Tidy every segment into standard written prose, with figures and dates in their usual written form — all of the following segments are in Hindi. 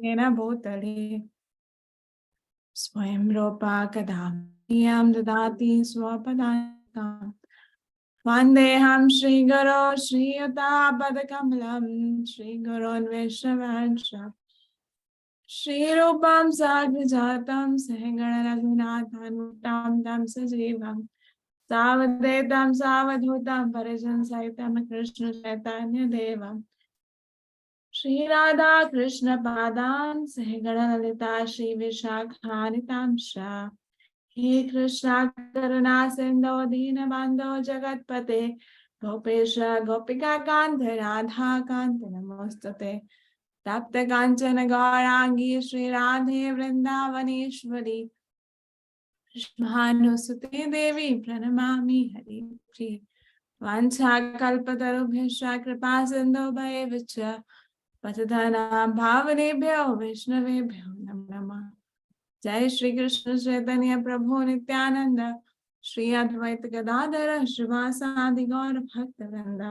येन भूतले स्वयं रूपा कदा मह्यं ददाति स्वपदान्ताम् वन्देऽहं श्रीगुरो श्रीयुतापदकमलं श्रीगुरोन् वैष्णवांश्च श्रीरूपं साग्रजातं सहगण रघुनाथान्वितं तं सजीवं सावधूतं सावधूतं परिजन सहितं कृष्ण चैतन्य देवम् श्री राधा कृष्ण पादान सहगण ललिता श्री विशाखान्वितांश्च हे कृष्णा करुणा सिंधो दीनबन्धो जगत्पते गोपेश गोपिका कान्त राधा कान्त नमोस्तुते तप्त कांचन गौरांगी श्री राधे वृंदावनेश्वरी भानुसुते देवी प्रणमामि हरिप्रिये वाञ्छाकल्पतरुभ्यश्च कृपा सिन्धुभैर्यश्च पतितानां पावनेभ्यो वैष्णवेभ्यो नमो नमः। जय श्री कृष्ण चैतन्य प्रभु नित्यानंद श्री अद्वैत गदाधर श्रीवासादि गौर भक्तवृंद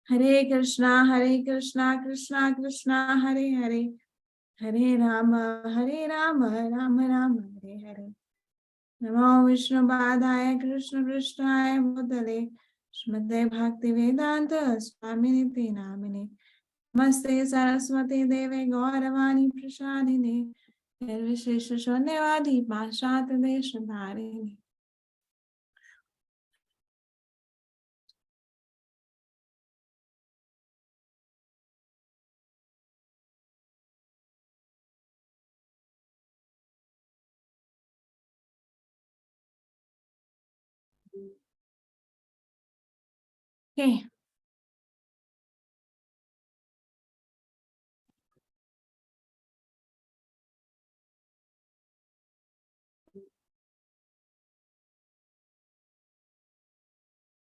हरे कृष्णा कृष्णा कृष्णा हरे हरे हरे राम राम राम हरे हरे। नमो विष्णुपादाय कृष्ण पृष्ठाय भूतले श्रीमते भक्ति वेदांत स्वामिनिति नामिने नमस्ते सरस्वती देवे गौरवाणी प्रसादिने निर्विशेष शून्यवादी पाश्चात्य देश धारिणी। Okay.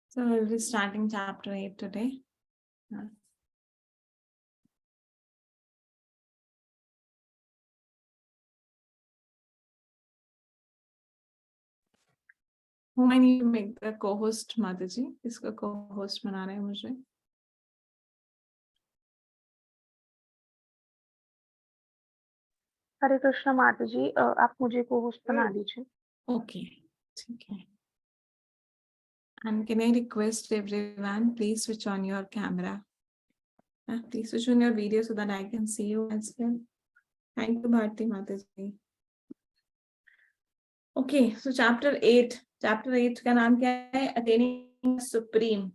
So we'll be starting chapter 8 today. Whom I need to make the co-host Mataji? इसका co-host बनाना है मुझे. हरे कृष्ण माता जी, आप मुझे को होस्ट बना दीजिए. Okay, ठीक है. And can I request everyone, please switch on your camera. Please switch on your video so that I can see you as well. Thank you, Bharti Mataji. Okay, so chapter 8. Chapter 8 का नाम क्या है? Attaining Supreme.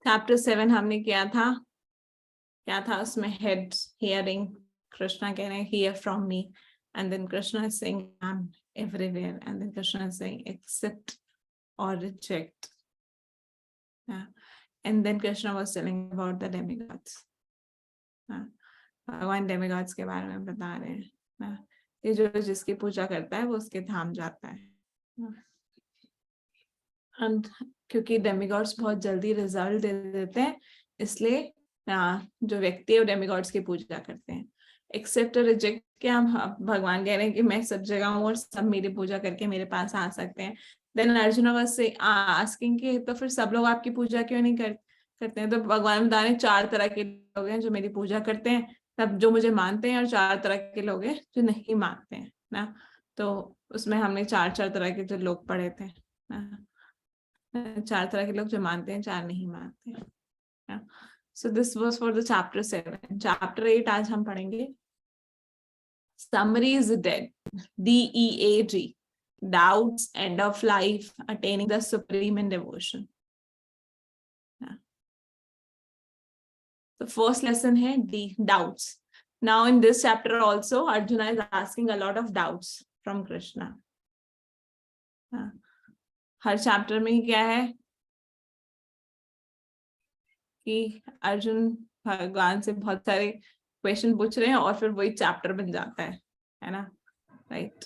चैप्टर 7 हमने किया था. क्या था उसमें? Head hearing. कृष्णा कह रहे हैं here from me, and then Krishna is saying I am everywhere, and then Krishna is saying accept or reject. And then Krishna was telling about the demigods. भगवान डेमिगॉड्स के बारे में बता रहे हैं. ये जो जिसकी पूजा करता है वो उसके धाम जाता है. एंड क्योंकि डेमिगॉड्स बहुत जल्दी रिजल्ट दे देते हैं, इसलिए जो व्यक्ति है वो डेमिगॉड्स की पूजा करते हैं. एक्सेप्ट और रिजेक्ट के हम भगवान कह रहे हैं कि मैं सब जगह हूँ और सब मेरी पूजा करके मेरे पास आ सकते हैं. देन अर्जुन वाज से आस्किंग कि तो फिर सब लोग आपकी पूजा क्यों नहीं करते हैं? तो भगवान बता रहे 4 तरह के लोग हैं जो मेरी पूजा करते हैं, सब जो मुझे मानते हैं, और 4 तरह के लोग हैं जो नहीं मानते हैं ना. तो उसमें हमने 4 तरह के जो लोग पढ़े थे ना. 4 तरह के लोग जो मानते हैं, 4 नहीं मानते हैं. So this was for the chapter 7. Chapter 8 आज हम पढ़ेंगे. Summary is dead. DEAD. Doubts, end of life, attaining the supreme in devotion. The first lesson है D, doubts. Now in this chapter also, Arjuna is asking a lot of doubts from Krishna. Her chapter में क्या है कि अर्जुन भगवान से बहुत सारे क्वेश्चन पूछ रहे हैं और फिर वही चैप्टर बन जाता है ना. राइट.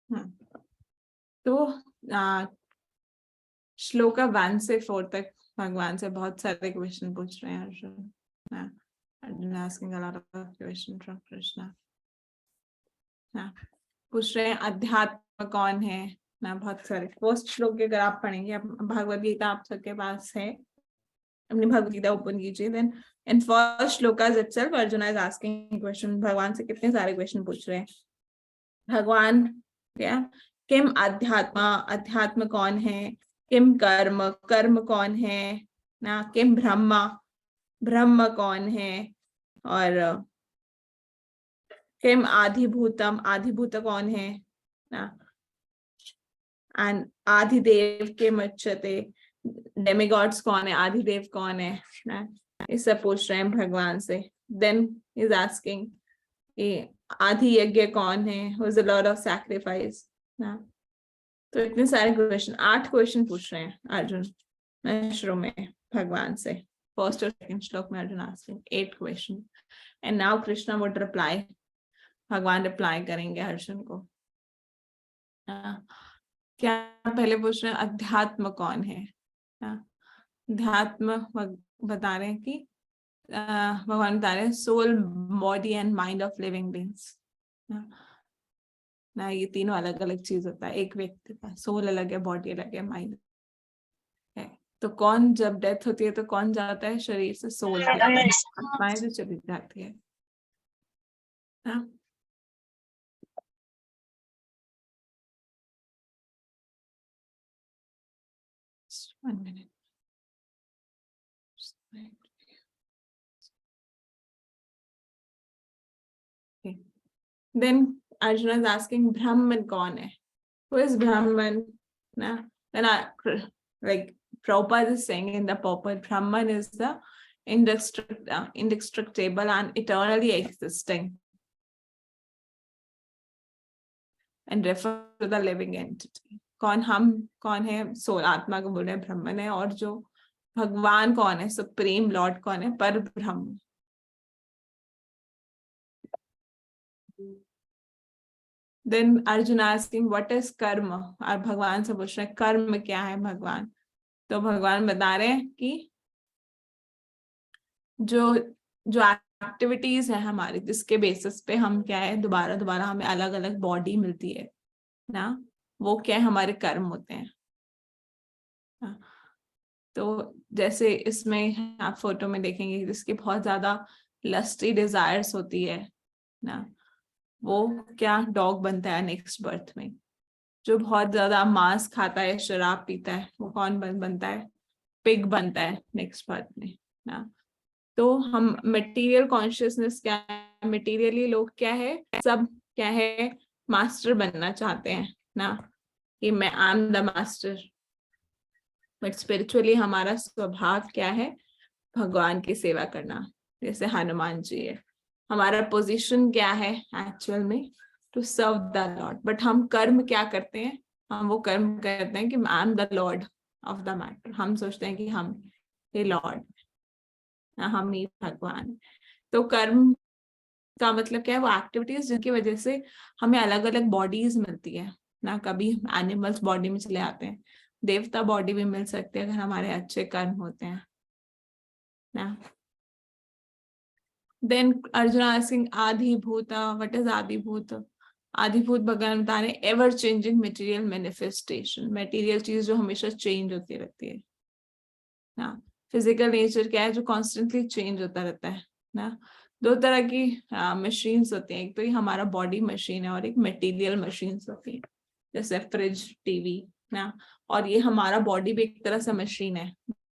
तो श्लोका 1 से 4 तक भगवान से बहुत सारे क्वेश्चन पूछ रहे हैं Arjun. Arjun asking a lot of questions from Krishna. पूछ रहे हैं अध्यात्म कौन है ना, बहुत सारे. फर्स्ट श्लोक अगर आप पढ़ेंगे, भगवद गीता आप सबके पास है, अपनी भगवद गीता ओपन कीजिए. Then in first shlokas itself Arjun is asking question. भगवान से कितने सारे क्वेश्चन पूछ रहे हैं भगवान. क्या किम अध्यात्मा, अध्यात्म कौन है. किम कर्म, कर्म कौन है ना. किम ब्रह्मा, ब्रह्म कौन है. और किम आधिभूतम, आधिभूत कौन है ना. एंड आदिदेव के मच्यते, डेमिगॉड्स कौन है, आदिदेव कौन है ना. ये सब पूछ रहे हैं भगवान से. देन इज आस्किंग आदि यज्ञ कौन है, who is the Lord of sacrifice ना. तो इतने सारे क्वेश्चन, 8 क्वेश्चन पूछ रहे हैं अर्जुन श्लोक में भगवान से. फर्स्ट और सेकंड श्लोक में Arjun asking 8 question. And now Krishna would reply, भगवान रिप्लाई करेंगे अर्जुन को. क्या पहले पूछ रहे हैं अध्यात्म कौन है. अध्यात्म बता रहे हैं कि भगवान बता रहे हैं soul, body and mind of living beings ना. ये तीनों अलग अलग चीज होता है. एक व्यक्ति का सोल अलग है, बॉडी अलग है, माइंड है. तो कौन जब डेथ होती है तो कौन जाता है शरीर से, सोल आत्माएं जो चली जाती है. One minute. Okay. Then Arjuna is asking Brahman कौन है. Who is Brahman? Na? Then like Prabhupada is saying in the purport, Brahman is the indestructible and eternally existing, and refer to the living entity. कौन हम कौन है, सोल आत्मा को बोल रहे हैं ब्रह्मन है. और जो भगवान कौन है, सुप्रीम लॉर्ड कौन है, पर ब्रह्म. Then Arjun asking what is karma. और भगवान से पूछ रहे हैं कर्म क्या है भगवान. तो भगवान बता रहे हैं कि जो जो एक्टिविटीज है हमारी, जिसके बेसिस पे हम क्या है दोबारा दोबारा हमें अलग अलग बॉडी मिलती है ना, वो क्या है हमारे कर्म होते हैं. तो जैसे इसमें आप फोटो में देखेंगे जिसकी बहुत ज्यादा लस्टी डिजायर्स होती है ना, वो क्या डॉग बनता है नेक्स्ट बर्थ में. जो बहुत ज्यादा मांस खाता है, शराब पीता है, वो कौन बनता है, पिग बनता है नेक्स्ट बर्थ में ना. तो हम मटेरियल कॉन्शियसनेस क्या है, मटेरियली लोग क्या है, सब क्या है मास्टर बनना चाहते हैं ना, कि मैं I am the master. But spiritually हमारा स्वभाव क्या है, भगवान की सेवा करना. जैसे हनुमान जी है, हमारा पोजीशन क्या है एक्चुअल में, to serve the lord. But हम कर्म क्या करते हैं, हम वो कर्म करते हैं कि I am the Lord of the matter. हम सोचते हैं कि हम हे लॉर्ड, हम ही भगवान. तो कर्म का मतलब क्या है, वो एक्टिविटीज जिनकी वजह से हमें अलग अलग बॉडीज मिलती है ना. कभी एनिमल्स बॉडी में चले आते हैं, देवता बॉडी भी मिल सकते हैं अगर हमारे अच्छे कर्म होते हैं ना. देन अर्जुन आस्किंग आदिभूत, व्हाट इज आदिभूत. आदिभूत भगवान बता रहे ever changing material manifestation. Material चीज जो हमेशा चेंज होती रहती है ना. फिजिकल नेचर क्या है, जो कॉन्स्टेंटली चेंज होता रहता है ना. 2 तरह की मशीन्स होती हैं. एक तो ये हमारा बॉडी मशीन है और एक मटेरियल मशीन्स होती है, जैसे फ्रिज, टीवी ना. और ये हमारा बॉडी भी एक तरह से मशीन है,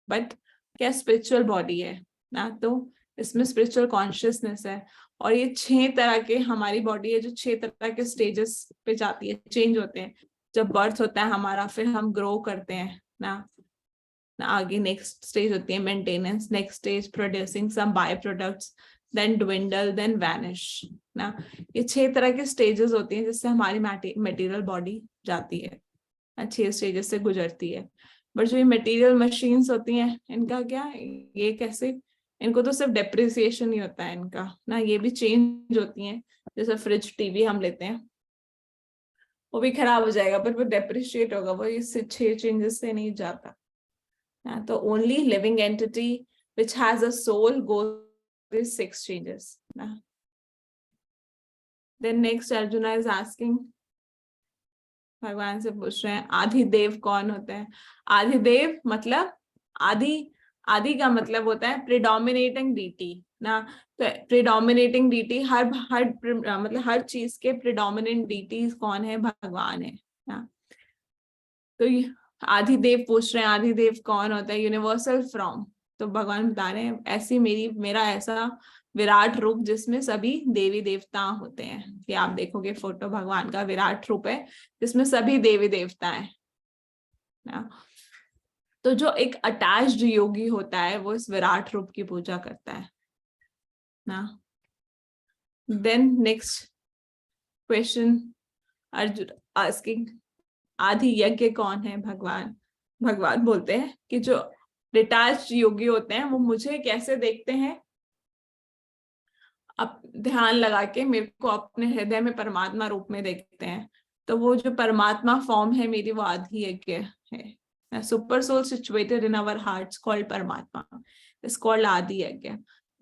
बट क्या स्पिरिचुअल बॉडी है ना. तो इसमें स्पिरिचुअल कॉन्शियसनेस है. और ये 6 तरह के हमारी बॉडी है जो 6 तरह के स्टेजेस पे जाती है, चेंज होते हैं. जब बर्थ होता है हमारा, फिर हम ग्रो करते हैं ना. आगे नेक्स्ट स्टेज होती है maintenance, next stage producing some by products, then dwindle, then vanish ना. ये 6 तरह के स्टेजेस होती हैं जिससे हमारी मटेरियल बॉडी जाती है, 6 स्टेजेस से गुजरती है. बट जो ये मटेरियल मशीन्स होती हैं, इनका क्या, ये कैसे, इनको तो सिर्फ डेप्रिसिएशन ही होता है इनका ना. ये भी चेंज होती हैं. जैसे फ्रिज, टीवी हम लेते हैं वो भी खराब हो जाएगा, पर वो डेप्रिशिएट होगा, वो इससे 6 चेंजेस से नहीं जाता। तो only living entity which has a soul goes 6 changes ना। Then next Arjuna is asking, भगवान से पूछ रहे हैं आदिदेव कौन होते हैं। आदिदेव मतलब आदि, आदि का मतलब होता है प्रिडोमिनेटिंग डीटी ना। तो प्रिडोमिनेटिंग डीटी मतलब हर चीज के प्रिडोमिनेंट डीटी कौन है, भगवान है ना। तो आदिदेव पूछ रहे हैं आदिदेव कौन होता है, यूनिवर्सल फ्रॉम। तो भगवान बता रहे हैं ऐसी मेरा ऐसा विराट रूप जिसमें सभी देवी देवता होते हैं। ये आप देखोगे फोटो, भगवान का विराट रूप है जिसमें सभी देवी देवता है ना। तो जो एक अटैच्ड योगी होता है वो इस विराट रूप की पूजा करता है ना। Then next question Arjun asking, आदि यज्ञ कौन है। भगवान बोलते हैं कि जो डिटैच्ड योगी होते हैं वो मुझे कैसे देखते हैं, अब ध्यान लगा के मेरे को अपने हृदय में परमात्मा रूप में देखते हैं। तो वो जो परमात्मा फॉर्म है मेरी, वो आदि यज्ञ है। Super soul situated in our hearts called Paramatma, is called Adi Yajna.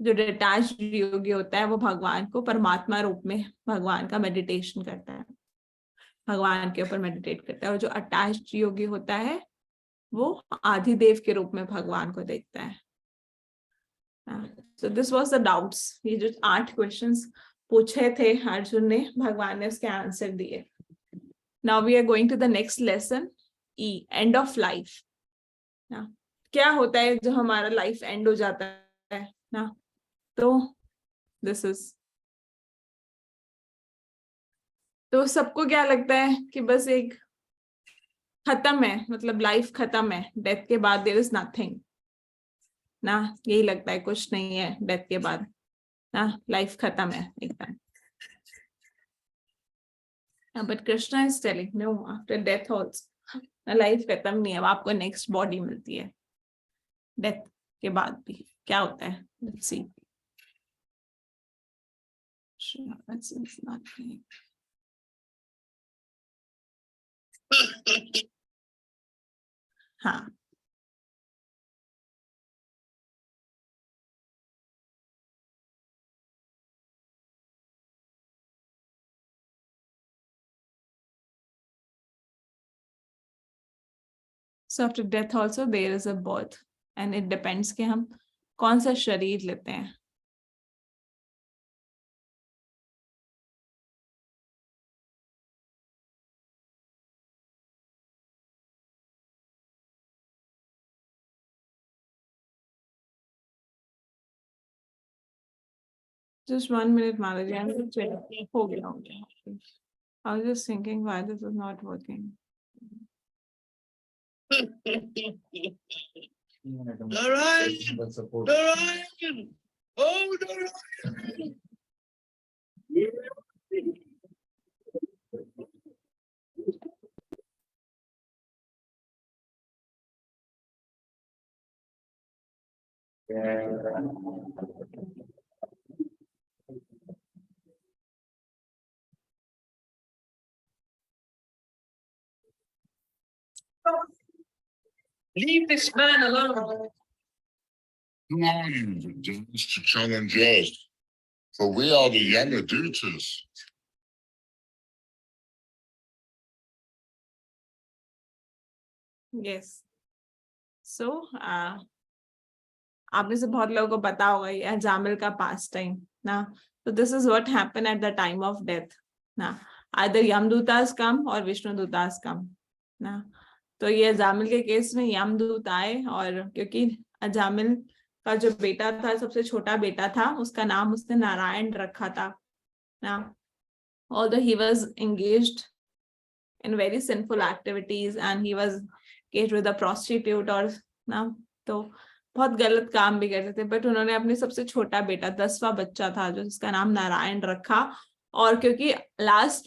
जो डिटैच्ड योगी होता है वो भगवान को परमात्मा रूप में, भगवान का मेडिटेशन करता है, भगवान के ऊपर मेडिटेट करता है। और जो अटैच्ड योगी होता है वो आदिदेव के रूप में भगवान को देखता है। So this was the doubts, ये जो 8 questions पूछे थे अर्जुन ने, भगवान ने उसके आंसर दिए। Now we are going to the next lesson, E, end of life ना। क्या होता है जो हमारा लाइफ एंड हो जाता है ना। तो this is, तो सबको क्या लगता है कि बस एक खत्म है, मतलब लाइफ खत्म है, डेथ के बाद देयर इज नथिंग ना। यही लगता है, कुछ नहीं है डेथ के बाद ना, लाइफ खत्म है एकदम। But Krishna is telling no, after death also life खत्म नहीं है, अब आपको नेक्स्ट बॉडी मिलती है। डेथ के बाद भी क्या होता है, लेट्स सी। हाँ, so after death also there is a birth and it depends कि हम कौन सा शरीर लेते हैं। Just 1 minute, Malaji. I'm just checking. हो गया। I was just thinking why this is not working. Narayan! Oh, Narayan! Leave this man alone. Who are you, Dennis, to challenge us? For we are the younger duties. Yes. So, आप में से बहुत लोगों को पता होगा ये अजामिल का पास टाइम ना। तो this is what happen at the time of death ना। आइदर यमदूतास कम और विष्णुदूतास कम ना। तो ये अजामिल के केस में यमदूत आए, और क्योंकि अजामिल का जो बेटा था, सबसे छोटा बेटा था, उसका नाम उसने नारायण रखा था ना। Although he was engaged in very sinful activities and he was engaged with a prostitute और ना, तो बहुत गलत काम भी करते थे, बट उन्होंने अपने सबसे छोटा बेटा, 10वां बच्चा था जो जिसका नाम नारायण रखा। और क्योंकि लास्ट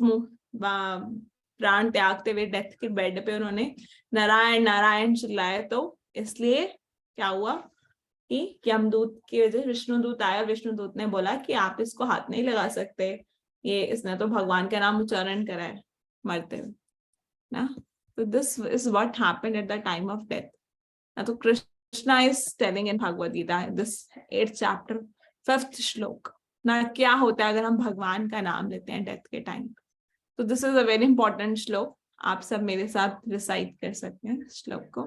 प्राण त्यागते हुए डेथ के बेड पे उन्होंने नारायण नारायण चिल्लाए, तो इसलिए क्या हुआ कि यमदूत की वजह से विष्णुदूत आया। विष्णुदूत ने बोला कि आप इसको हाथ नहीं लगा सकते, ये इसने तो भगवान का नाम उच्चारण करा है मरते हुए ना। तो this is what happened at the time of death ना। तो Krishna is telling in Bhagavad Gita this 8th chapter 5th shlok ना, क्या होता है अगर हम भगवान का नाम लेते हैं डेथ के टाइम। तो this is a very important श्लोक, आप सब मेरे साथ रिसाइट कर सकते हैं श्लोक को।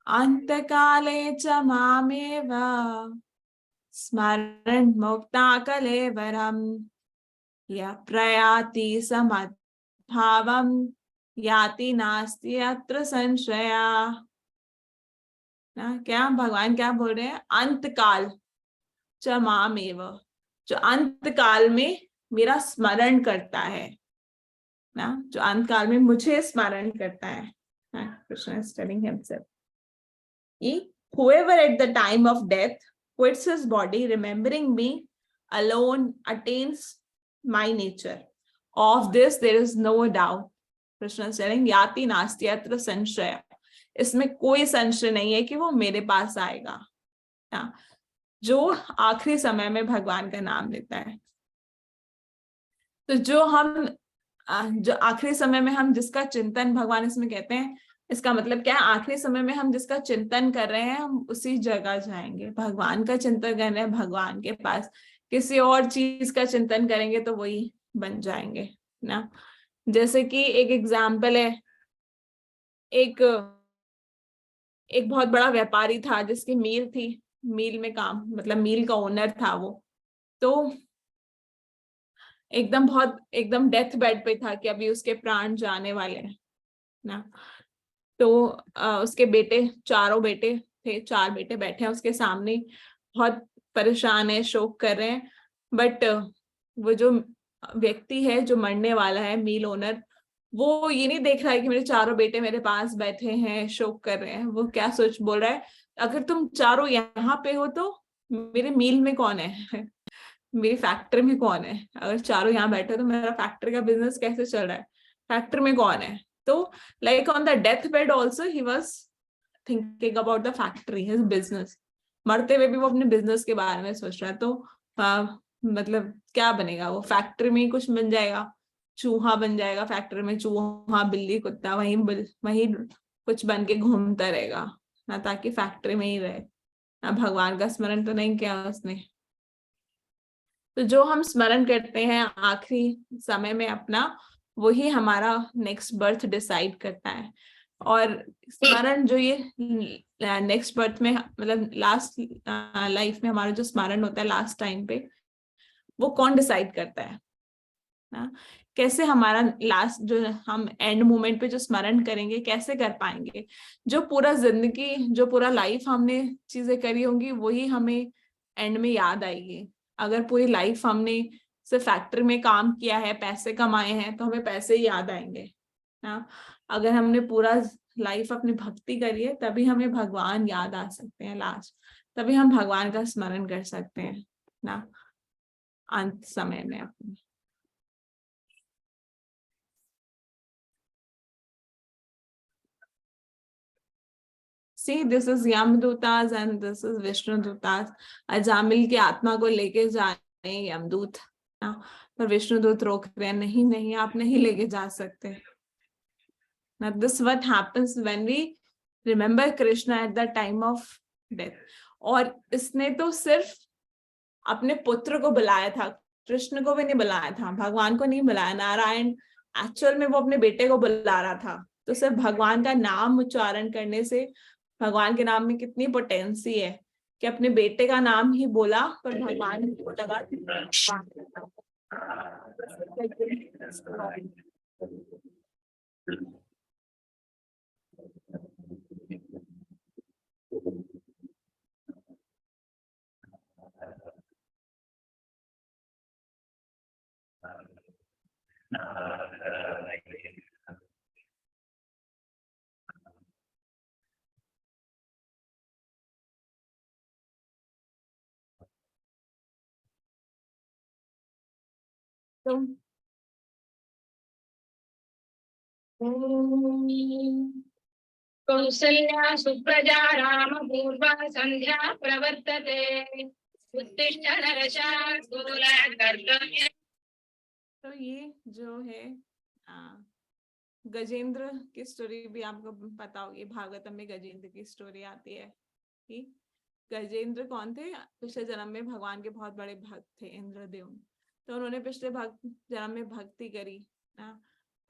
अंतकाले च मामेव स्मरन् मुक्ता कलेवरम यः प्रयाति समद्भावम् याति नास्ति अत्र संशया ना। क्या भगवान क्या बोल रहे हैं? अंतकाल च मामेव, जो अंत काल में मेरा स्मरण करता है ना, जो अंत काल में मुझे स्मरण करता है। Krishna is telling himself, whoever at the time of death quits his body remembering me alone attains my nature. Of this there is no doubt. Krishna is telling yati nasti atra sanshaya, इसमें कोई संशय नहीं है कि वो मेरे पास आएगा ना, जो आखिरी समय में भगवान का नाम लेता है। तो जो आखिरी समय में हम जिसका चिंतन, भगवान इसमें कहते हैं, इसका मतलब क्या है? आखिरी समय में हम जिसका चिंतन कर रहे हैं हम उसी जगह जाएंगे। भगवान का चिंतन कर रहे हैं भगवान के पास, किसी और चीज का चिंतन करेंगे तो वही बन जाएंगे ना। जैसे कि एक एग्जाम्पल है, एक बहुत बड़ा व्यापारी था जिसकी मील थी, मील में काम, मतलब मील का ओनर था वो। तो एकदम डेथ बेड पे था कि अभी उसके प्राण जाने वाले हैं ना। तो उसके बेटे, चारों बेटे थे, 4 बेटे बैठे हैं उसके सामने, बहुत परेशान है, शोक कर रहे हैं। बट वो जो व्यक्ति है जो मरने वाला है, मील ओनर, वो ये नहीं देख रहा है कि मेरे चारों बेटे मेरे पास बैठे हैं, शोक कर रहे हैं। वो क्या बोल रहा है, अगर तुम चारों यहाँ पे हो तो मेरे मील में कौन है मेरी फैक्ट्री में कौन है? अगर चारों यहाँ बैठे तो मेरा फैक्ट्री का बिजनेस कैसे चल रहा है? फैक्ट्री में कौन है? तो like on the death bed also he was thinking about the factory, his business. मरते हुए भी वो अपने बिजनेस के बारे में सोच रहा है। तो मतलब क्या बनेगा? वो फैक्ट्री में ही कुछ बन जाएगा, चूहा बन जाएगा फैक्ट्री में, चूहा बिल्ली कुत्ता वही कुछ बन के घूमता रहेगा ना, ताकि फैक्ट्री में ही रहे ना। भगवान का स्मरण तो नहीं किया उसने। तो जो हम स्मरण करते हैं आखिरी समय में अपना, वही हमारा नेक्स्ट बर्थ डिसाइड करता है। और स्मरण जो ये नेक्स्ट बर्थ में, मतलब लास्ट लाइफ में हमारा जो स्मरण होता है लास्ट टाइम पे, वो कौन डिसाइड करता है ना? कैसे हमारा लास्ट जो हम एंड मोमेंट पे जो स्मरण करेंगे, कैसे कर पाएंगे? जो पूरा जिंदगी, जो पूरा लाइफ हमने चीजें करी होंगी वही हमें एंड में याद आएगी। अगर पूरी लाइफ हमने सिर्फ फैक्ट्री में काम किया है, पैसे कमाए हैं, तो हमें पैसे ही याद आएंगे ना। अगर हमने पूरा लाइफ अपनी भक्ति करी है, तभी हमें भगवान याद आ सकते हैं लास्ट, तभी हम भगवान का स्मरण कर सकते हैं ना अंत समय में अपने। See, this is यमदूतास and this is विष्णुदूतास। Ajamil की आत्मा को लेके जा रहे हैं यमदूत ना, पर विष्णुदूत रोक रहे हैं, नहीं नहीं आप नहीं लेके जा सकते ना। This what happens when we remember Krishna at the time of death। और इसने तो सिर्फ अपने पुत्र को बुलाया था, कृष्ण को भी नहीं बुलाया था, भगवान को नहीं बुलाया। नारायण एक्चुअल में वो अपने बेटे को बुला रहा था। तो सिर्फ भगवान का नाम उच्चारण करने से, भगवान के नाम में कितनी पोटेंसी है कि अपने बेटे का नाम ही बोला पर भगवान को लगा। तो कौसल्या सुप्रजा राम पूर्वा संध्या प्रवर्तते उत्तिष्ठ नरशार्दूल कर्तव्य तो ये जो है गजेंद्र की स्टोरी भी आपको पता होगी, भागवतम में गजेंद्र की स्टोरी आती है कि गजेंद्र कौन थे, पिछले जन्म में भगवान के बहुत बड़े भक्त थे इंद्रदेव। तो उन्होंने पिछले जन्म में भक्ति करी ना,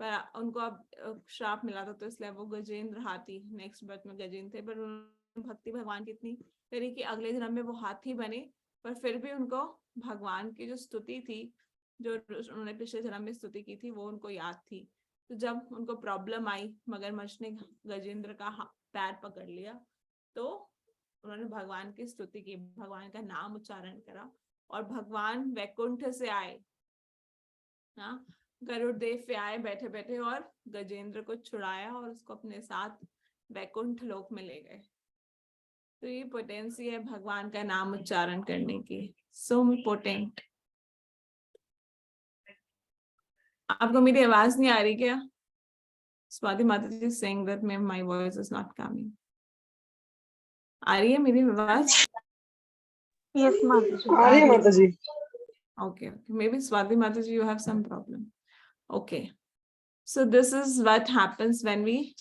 पर उनको अब श्राप मिला था, तो इसलिए वो गजेंद्र हाथी नेक्स्ट बर्थ में गजेंद्र थे। पर उन्होंने भक्ति भगवान की इतनी करी कि अगले जन्म में वो हाथी बने, पर फिर भी उनको भगवान की जो स्तुति थी, जो उन्होंने पिछले जन्म में स्तुति की थी, वो उनको याद थी। तो जब उनको प्रॉब्लम आई, मगरमच्छ ने गजेंद्र का पैर पकड़ लिया, तो उन्होंने भगवान की स्तुति की, भगवान का नाम उच्चारण करा, और भगवान वैकुंठ से आए, हाँ, गरुड़देव पे आए बैठे बैठे, और गजेंद्र को छुड़ाया और उसको अपने साथ वैकुंठ लोक में ले गए। तो ये पोटेंसी है भगवान का नाम उच्चारण करने की, सो पोटेंट। आपको मेरी आवाज नहीं आ रही क्या? स्वाति माता जी saying that my voice is not coming. आ रही है मेरी आवाज? Yes, Mataji. आ रही है माता जी। Okay, maybe Swati Mataji, you have some problem. Okay, so this is what happens when we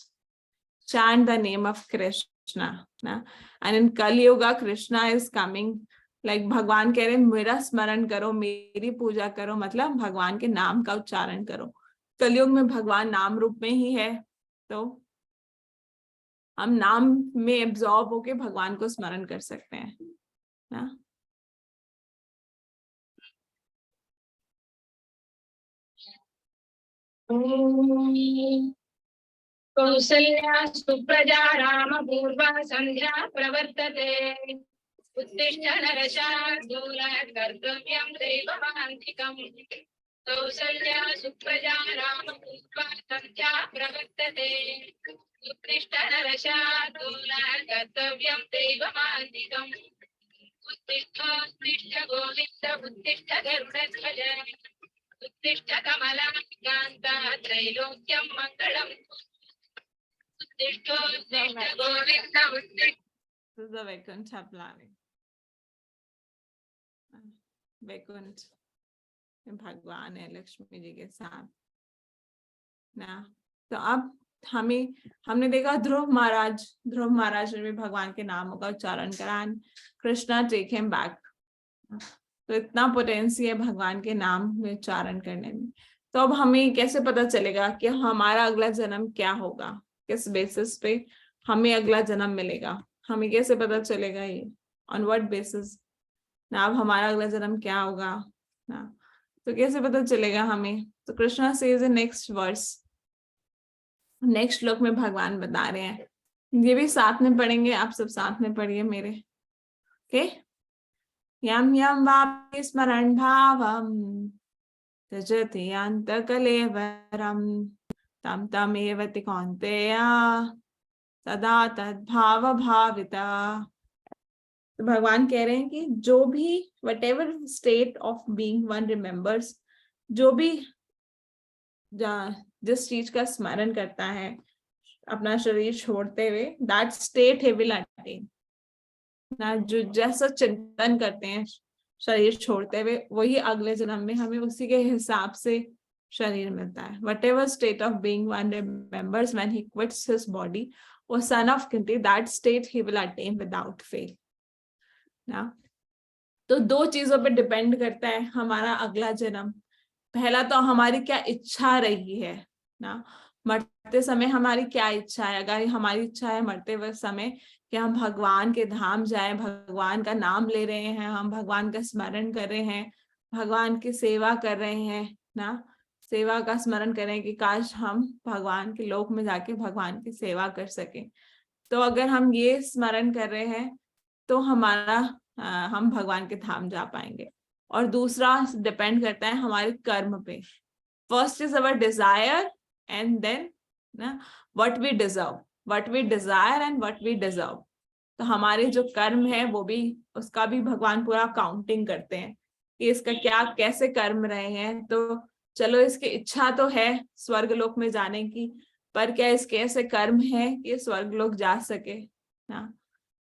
chant the name of Krishna, na? And in Kali Yuga, Krishna is coming. Like भगवान कह रहे हैं मेरा स्मरण करो, मेरी पूजा करो, मतलब भगवान के नाम का उच्चारण करो। कलयुग में भगवान नाम रूप में ही है, तो हम नाम में एब्जॉर्ब होके भगवान को स्मरण कर सकते हैं ना। कौसल्या सुप्रजा राम पूर्वा संध्या प्रवर्तते उत्तिष्ठ नरशार्दूल कर्तव्यं दैवमान्तिकम् कौसल्या सुप्रजा राम पूर्वा संध्या प्रवर्तते उत्तिष्ठ नरशार्दूल कर्तव्यं दैवमान्तिकम् उत्तिष्ठ गोविन्द उत्तिष्ठ गरुडध्वज उत्तिष्ठ कमलाकान्ता त्रैलोक्यं मङ्गलम् उत्तिष्ठ गोविन्द उत्तिष्ठ। This is the Vaikuntha planning. Vaikuntha भगवान है लक्ष्मी जी के साथ ना। तो अब हमने देखा ध्रुव महाराज ने भी भगवान के नामों का उच्चारण करा, कृष्णा टेक हिम बैक। तो इतना पोटेंसी है भगवान के नाम में उच्चारण करने में। तो अब हमें कैसे पता चलेगा कि हमारा अगला जन्म क्या होगा, किस बेसिस पे हमें अगला जन्म मिलेगा, हमें कैसे पता चलेगा ये, ऑन व्हाट बेसिस ना, अब हमारा अगला जन्म क्या होगा ना, तो कैसे पता चलेगा हमें? तो Krishna says in next verse, next श्लोक में भगवान बता रहे हैं, ये भी साथ में पढ़ेंगे, आप सब साथ में पढ़िए मेरे, ओके। यम यम वापि स्मरण भावम त्यजति अंतकलेवरम तम तम एवति कौन्तेय सदा तद्भाव भाविता। तो भगवान कह रहे हैं कि जो भी whatever state of being one remembers, जो भी जिस चीज का स्मरण करता है अपना शरीर छोड़ते हुए, that state he will attain ना। जो जैसा चिंतन करते हैं शरीर छोड़ते हुए, वही अगले जन्म में हमें उसी के हिसाब से शरीर मिलता है। whatever state of being one remembers when he quits his body, or son of Kunti, that state he will attain without fail ना। तो दो चीजों पे डिपेंड करता है हमारा अगला जन्म। पहला तो हमारी क्या इच्छा रही है ना, मरते समय हमारी क्या इच्छा है। अगर हमारी इच्छा है मरते हुए समय कि हम भगवान के धाम जाएं, भगवान का नाम ले रहे हैं, हम भगवान का स्मरण कर रहे हैं, भगवान की सेवा कर रहे हैं ना, सेवा का स्मरण करें कि काश हम भगवान के लोक में जाके भगवान की सेवा कर सके। तो अगर हम ये स्मरण कर रहे हैं तो हम भगवान के धाम जा पाएंगे। और दूसरा डिपेंड करता है हमारे कर्म पे। First is our desire and then ना what we desire and what we deserve. तो हमारे जो कर्म है वो भी, उसका भी भगवान पूरा काउंटिंग करते हैं कि इसका क्या कैसे कर्म रहे हैं। तो चलो इसकी इच्छा तो है स्वर्गलोक में जाने की, पर क्या इसके ऐसे कर्म है कि स्वर्गलोक जा सके ना।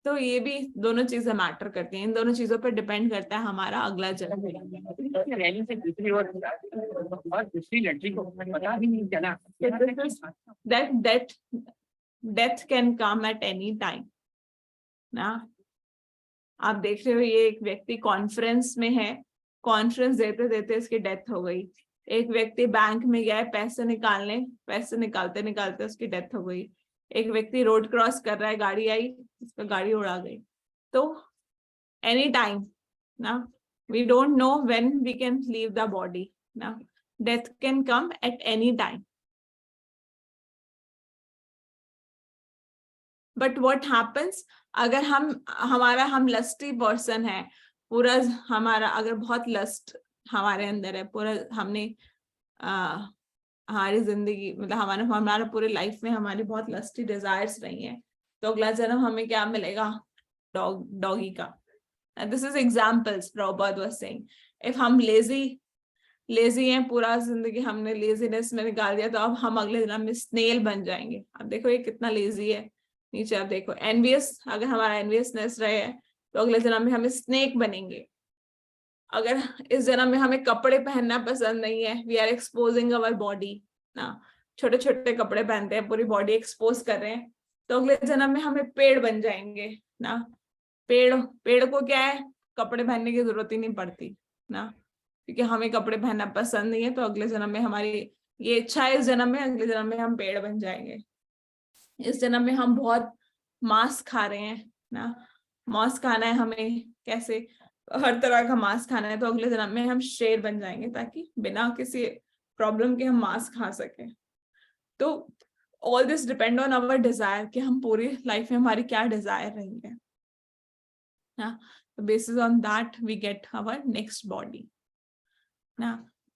तो ये भी दोनों चीजें मैटर करती हैं, इन दोनों चीजों पर डिपेंड करता है हमारा अगला जन्म। रैली से दूसरी ओर और दूसरी लड़की को पता भी नहीं चला। that death can come at any time ना। आप देख रहे हो ये एक व्यक्ति कॉन्फ्रेंस में है, कॉन्फ्रेंस देते देते इसकी डेथ हो गई। एक व्यक्ति बैंक में गया है पैसे निकालने, पैसे निकालते निकालते उसकी डेथ हो गई। एक व्यक्ति रोड क्रॉस कर रहा है, गाड़ी आई, इस पर गाड़ी उड़ा गई। तो एनी टाइम ना, we don't know when we can leave the body ना, death can come at any time. But what happens, अगर हम लस्टी पर्सन है, पूरा हमारा अगर बहुत लस्ट हमारे अंदर है, पूरा हमने हमारी जिंदगी मतलब हमारा पूरे लाइफ में हमारी बहुत लस्टी डिजायर्स रही हैं, तो अगला जन्म हमें क्या मिलेगा? डॉगी का। This is examples Prabhupada was saying. If हम लेजी हैं, पूरा जिंदगी हमने लेजीनेस में निकाल दिया, तो अब हम अगले जन्म में स्नेल बन जाएंगे। अब देखो ये कितना लेजी है। नीचे आप देखो एनवियस, अगर हमारा एनवियसनेस रहे है तो अगले जन्म में हमें स्नेक बनेंगे। अगर इस जन्म में हमें कपड़े पहनना पसंद नहीं है, we are exposing our body ना, छोटे छोटे कपड़े पहनते हैं, पूरी बॉडी एक्सपोज कर रहे हैं, तो अगले जन्म में हमें पेड़ बन जाएंगे ना। पेड़ को क्या है, कपड़े पहनने की जरूरत ही नहीं पड़ती ना, क्योंकि हमें कपड़े पहनना पसंद नहीं है। तो अगले जन्म में हमारी ये इच्छा है, इस जन्म में अगले जन्म में हम पेड़ बन जाएंगे। इस जन्म में हम बहुत मांस खा रहे हैं ना, मांस खाना है हमें, कैसे हर तरह का मांस खाना है, तो अगले जन्म में हम शेर बन जाएंगे ताकि बिना किसी प्रॉब्लम के हम मांस खा सके। तो all this depend on our desire, कि हम पूरी लाइफ में हमारी क्या डिजायर रही है ना, तो basis on that we get our next body ना।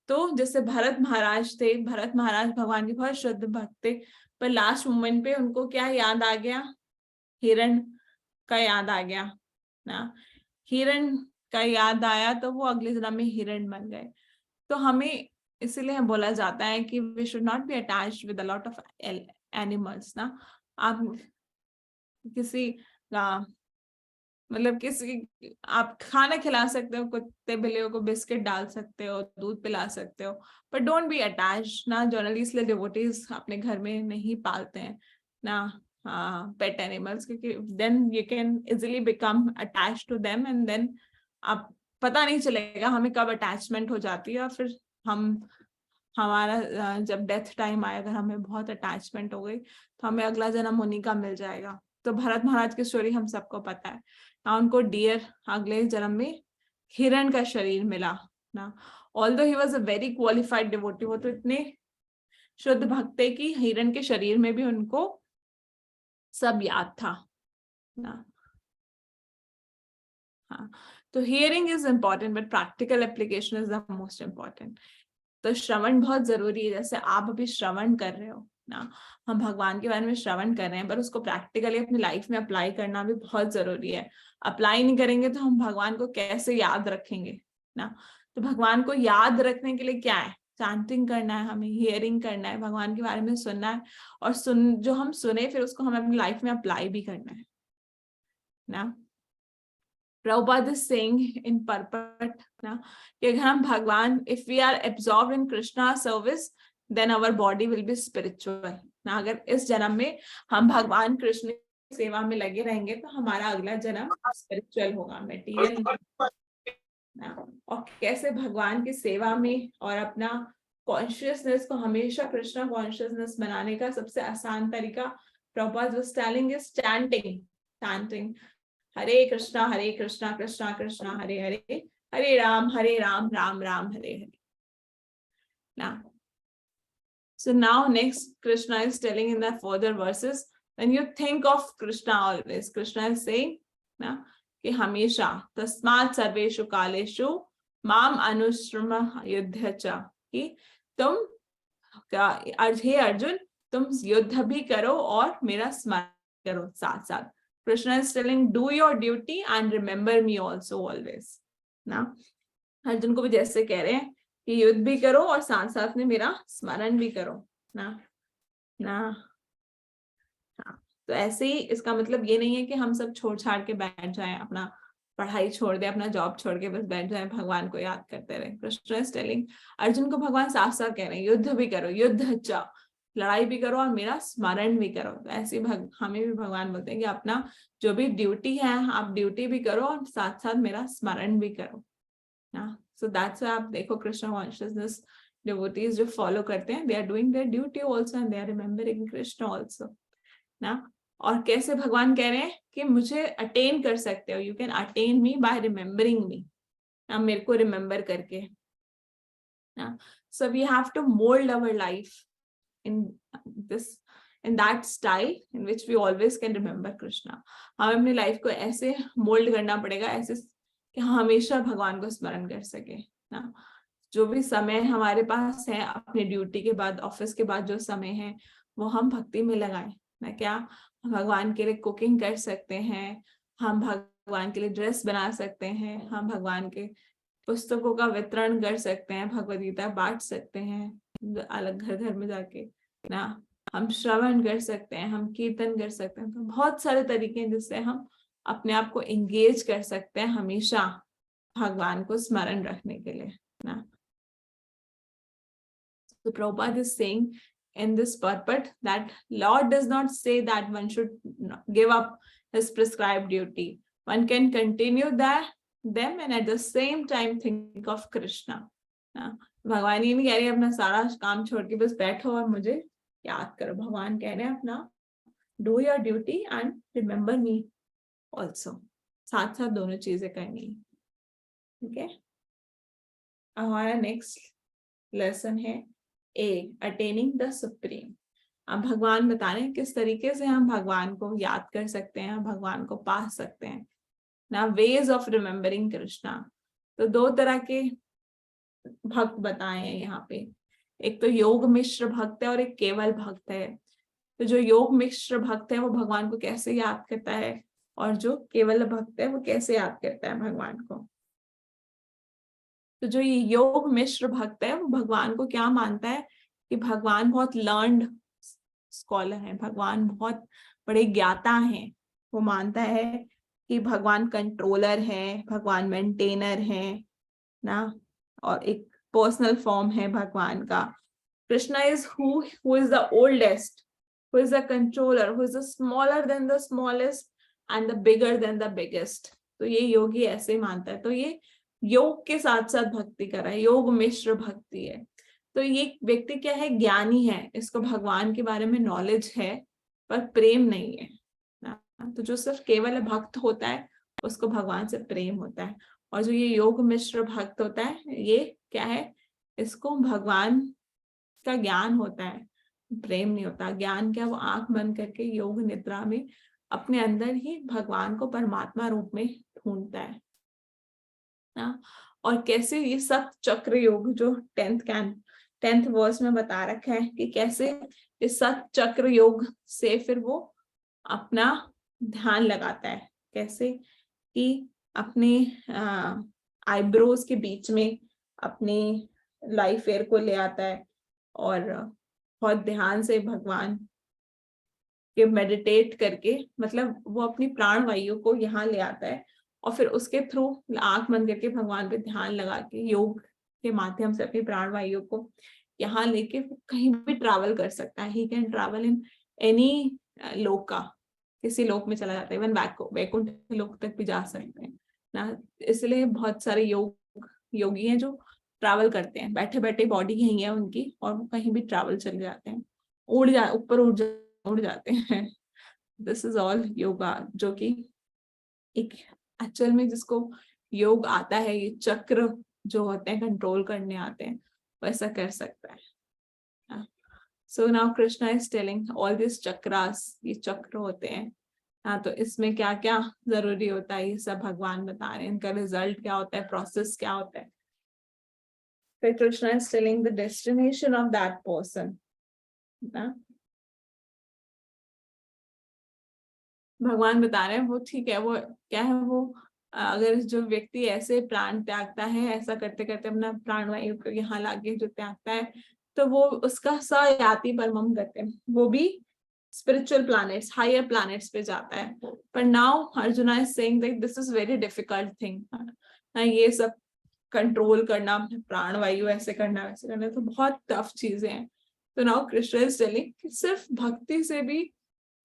तो जैसे भरत महाराज थे, भरत महाराज भगवान के बहुत शुद्ध भक्त थे, पर लास्ट मोमेंट पे उनको क्या याद आ गया? हिरण का याद आ गया ना। हिरण का याद आया तो वो अगले जन्म में हिरण बन गए। तो हमें इसीलिए बोला जाता है कि we should not be attached with a lot of animals ना। आप किसी मतलब किसी आप खाना खिला सकते हो, कुत्ते बिल्लियों को बिस्किट डाल सकते हो, दूध पिला सकते हो, पर डोंट बी अटैच्ड ना। जनरली इसलिए डिवोटीज अपने घर में नहीं पालते हैं ना पेट एनिमल्स, क्योंकि then you can easily become attached to them and then आप पता नहीं चलेगा हमें कब अटैचमेंट हो जाती है, और फिर हमारा जब डेथ टाइम आए अगर हमें बहुत अटैचमेंट हो गई तो हमें अगला जन्म उन्हीं का मिल जाएगा। तो भरत महाराज की स्टोरी हम सबको पता है ना, उनको डियर अगले जन्म में हिरण का शरीर मिला ना। Although he was a very qualified devotee, वो तो इतने शुद्ध भक्त थे कि हिरण के शरीर में भी उनको सब याद था ना। हाँ, तो hearing is important but practical application is the most important. तो श्रवण बहुत जरूरी है। जैसे आप अभी श्रवण कर रहे हो ना, हम भगवान के बारे में श्रवण कर रहे हैं, पर उसको प्रैक्टिकली अपनी लाइफ में अप्लाई करना भी बहुत जरूरी है। अप्लाई नहीं करेंगे तो हम भगवान को कैसे याद रखेंगे ना। तो भगवान को याद रखने के लिए क्या है? चैंटिंग करना है, हमें हियरिंग करना है, भगवान के बारे में सुनना है, और जो हम सुने फिर उसको हमें अपनी लाइफ में अप्लाई भी करना है ना। Prabhupada is saying in purport ना कि अगर हम भगवान, if we are absorbed in Krishna service, then our body will be spiritual ना। अगर इस जन्म में हम भगवान कृष्ण की सेवा में लगे रहेंगे तो हमारा अगला जन्म स्पिरिचुअल होगा, मटेरियल ना। और कैसे भगवान की सेवा में और अपना कॉन्शियसनेस को हमेशा कृष्णा कॉन्शियसनेस बनाने का सबसे आसान तरीका Prabhupada was telling is chanting हरे कृष्णा कृष्णा कृष्णा हरे हरे, हरे राम राम राम हरे हरे ना। So now next Krishna is telling in the further verses, when you think of Krishna always, Krishna is saying ना कि हमेशा तस्मात् सर्वेषु कालेषु माम अनुश्रम युद्ध च, कि तुम हे अर्जुन तुम युद्ध भी करो और मेरा स्मरण करो साथ साथ। Krishna is telling do your duty and remember me also always ना। अर्जुन को भी जैसे कह रहे हैं कि युद्ध भी करो और साथ साथ में मेरा स्मरण भी करो ना। हाँ, तो ऐसे ही इसका मतलब ये नहीं है कि हम सब छोड़ छाड़ के बैठ जाएं, अपना पढ़ाई छोड़ दे, अपना जॉब छोड़ के बस बैठ जाएं, भगवान को याद करते रहे। कृष्ण इज टेलिंग, अर्जुन को भगवान साफ साफ कह रहे हैं युद्ध भी करो, युद्ध चा, लड़ाई भी करो और मेरा स्मरण भी करो। तो ऐसे हमें भी भगवान बोलते हैं कि अपना जो भी ड्यूटी है आप ड्यूटी भी करो और साथ साथ मेरा स्मरण भी करो ना। सो दैट्स व्हाई आप देखो कृष्ण कॉन्शियसनेस डिवोटीज जो फॉलो करते हैं, they are doing their duty also and they are remembering Krishna also ना। और कैसे भगवान कह रहे हैं कि मुझे अटेन कर सकते हो, you can attain me by remembering me, ना मेरे को रिमेम्बर करके ना। So we have to mould our life in that style in which we always can remember Krishna. हमें अपनी लाइफ को ऐसे मोल्ड करना पड़ेगा, ऐसे कि हम हमेशा भगवान को स्मरण कर सके ना। जो भी समय हमारे पास है अपनी ड्यूटी के बाद, ऑफिस के बाद जो समय है वो हम भक्ति में लगाएं ना। क्या हम भगवान के लिए कुकिंग कर सकते हैं, हम भगवान के लिए ड्रेस बना सकते हैं, हम भगवान के पुस्तकों का वितरण कर सकते हैं, भगवद गीता बांट सकते हैं अलग घर घर में जाके ना, हम श्रवण कर सकते हैं, हम कीर्तन कर सकते हैं। तो बहुत सारे तरीके हैं जिससे हम अपने आप को एंगेज कर सकते हैं हमेशा भगवान को स्मरण रखने के लिए ना। So Prabhupada is saying in this purport that Lord does not say that one should give up his prescribed duty. One can continue them and at the same time think of Krishna. भगवान ये नहीं कह रहे अपना सारा काम छोड़ के बस बैठो और मुझे याद करो। भगवान कह रहे हैं अपना do your duty and remember me also, साथ साथ दोनों चीजें करनी है। ठीक है, हमारा नेक्स्ट लेसन है ए अटेनिंग द सुप्रीम। अब भगवान बता रहे हैं किस तरीके से हम भगवान को याद कर सकते हैं, भगवान को पा सकते हैं ना। वेज ऑफ रिमेम्बरिंग कृष्णा, तो दो तरह के भक्त बताए हैं यहाँ पे। एक तो योग मिश्र भक्त है और एक केवल भक्त है। तो जो योग मिश्र भक्त है वो भगवान को कैसे याद करता है, और जो केवल भक्त है वो कैसे याद करता है भगवान को। तो जो ये योग मिश्र भक्त है वो भगवान को क्या मानता है कि भगवान बहुत लर्न्ड स्कॉलर है, भगवान बहुत बड़े ज्ञाता हैं। वो मानता है कि भगवान कंट्रोलर है, भगवान मेंटेनर है ना, और एक पर्सनल फॉर्म है भगवान का। Krishna is who is the oldest, who is the controller, who is the smaller than the smallest and the bigger than the biggest. तो ये योगी ऐसे मानता है। तो ये योग के साथ साथ भक्ति कर रहा है, योग मिश्र भक्ति है। तो ये व्यक्ति क्या है, ज्ञानी है, इसको भगवान के बारे में नॉलेज है पर प्रेम नहीं है ना। तो जो सिर्फ केवल भक्त होता है उसको भगवान से प्रेम होता है, और जो ये योग मिश्र भक्त होता है ये क्या है, इसको भगवान का ज्ञान होता है, प्रेम नहीं होता। ज्ञान क्या, वो आंख बंद करके योग निद्रा में अपने अंदर ही भगवान को परमात्मा रूप में ढूंढता है ना। और कैसे ये सब चक्र योग जो 10th वर्स में बता रखा है कि कैसे इस सब चक्र योग से फिर वो अपना ध्यान लगाता है, कैसे कि अपने आईब्रोज के बीच में अपनी लाइफ एयर को ले आता है और बहुत ध्यान से भगवान के मेडिटेट करके, मतलब वो अपनी प्राण वायु को यहाँ ले आता है और फिर उसके थ्रू आंख बंद करके भगवान पे ध्यान लगा के योग के माध्यम से अपनी प्राण वायु को यहाँ लेके कहीं भी ट्रैवल कर सकता है। He can travel in any लोका, किसी लोक में चला जाता है, इवन वैकुंठ लोक तक भी जा सकते हैं ना। इसलिए बहुत सारे योगी हैं जो ट्रैवल करते हैं, बैठे बैठे बॉडी यही है उनकी और वो कहीं भी ट्रैवल चले जाते हैं, ऊपर उड़ जाते हैं। दिस इज ऑल योगा, जो कि एक एक्चुअल में जिसको योग आता है, ये चक्र जो होते हैं कंट्रोल करने आते हैं, वैसा कर सकता है। So now Krishna is telling all this chakras, ये चक्र होते हैं। हाँ, तो इसमें क्या क्या जरूरी होता है ये सब भगवान बता रहे हैं, इनका रिजल्ट क्या होता है, प्रोसेस क्या होता है। फिर Krishna is telling the destination of that person ना। भगवान बता रहे हैं वो ठीक है, वो क्या है, वो अगर जो व्यक्ति ऐसे प्राण त्यागता है, ऐसा करते करते अपना प्राण वायु को यहाँ लाके जो त्यागता है, तो वो उसका स याति परमम गतिम, वो भी spiritual planets, higher planets पे जाता है. But now Arjuna is saying that this is very difficult thing. ये सब कंट्रोल करना, प्राण वायु ऐसे करना वैसे करना, तो बहुत टफ चीजें हैं. तो नाउ कृष्ण इज टेलिंग कि सिर्फ भक्ति से भी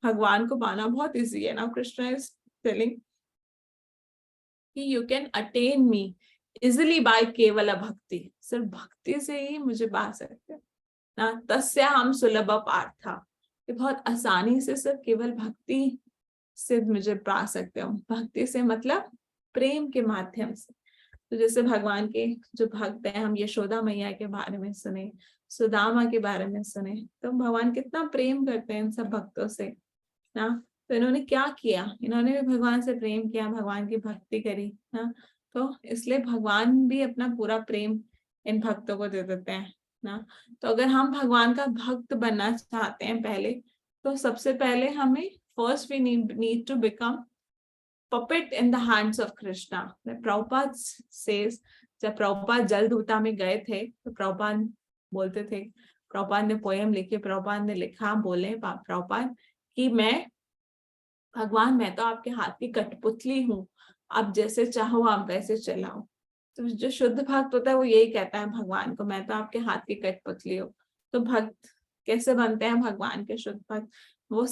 भगवान को पाना बहुत इजी है. नाउ कृष्ण इज टेलिंग कि you can attain me easily by केवल भक्ति. सिर्फ भक्ति से ही मुझे पा सकते हैं ना. तस्या हम सुलभ पार्था, कि बहुत आसानी से सिर्फ केवल भक्ति से मुझे पा सकते हो. भक्ति से मतलब प्रेम के माध्यम से. तो जैसे भगवान के जो भक्त हैं, हम यशोदा मैया के बारे में सुने, सुदामा के बारे में सुने, तो भगवान कितना प्रेम करते हैं इन सब भक्तों से ना. तो इन्होंने क्या किया, इन्होंने भी भगवान से प्रेम किया, भगवान की भक्ति करी ना. तो इसलिए भगवान भी अपना पूरा प्रेम इन भक्तों को दे देते हैं ना. तो अगर हम भगवान का भक्त बनना चाहते हैं पहले, तो सबसे पहले हमें first we need to become puppet in the hands of Krishna. Prabhupada says, जब प्रभुपाद जलदूता में गए थे तो प्रभुपाद बोलते थे, प्रभुपाद ने पोएम लिखी, प्रभुपाद ने लिखा, बोले प्रभुपाद कि मैं भगवान, मैं तो आपके हाथ की कठपुतली हूँ, आप जैसे चाहो आप वैसे चलाओ. तो जो शुद्ध भक्त होता है वो यही कहता है भगवान को, मैं तो आपके हाथ की कठपुतली हूँ. तो भक्त कैसे बनते हैं भगवान के शुद्ध भक्त? वो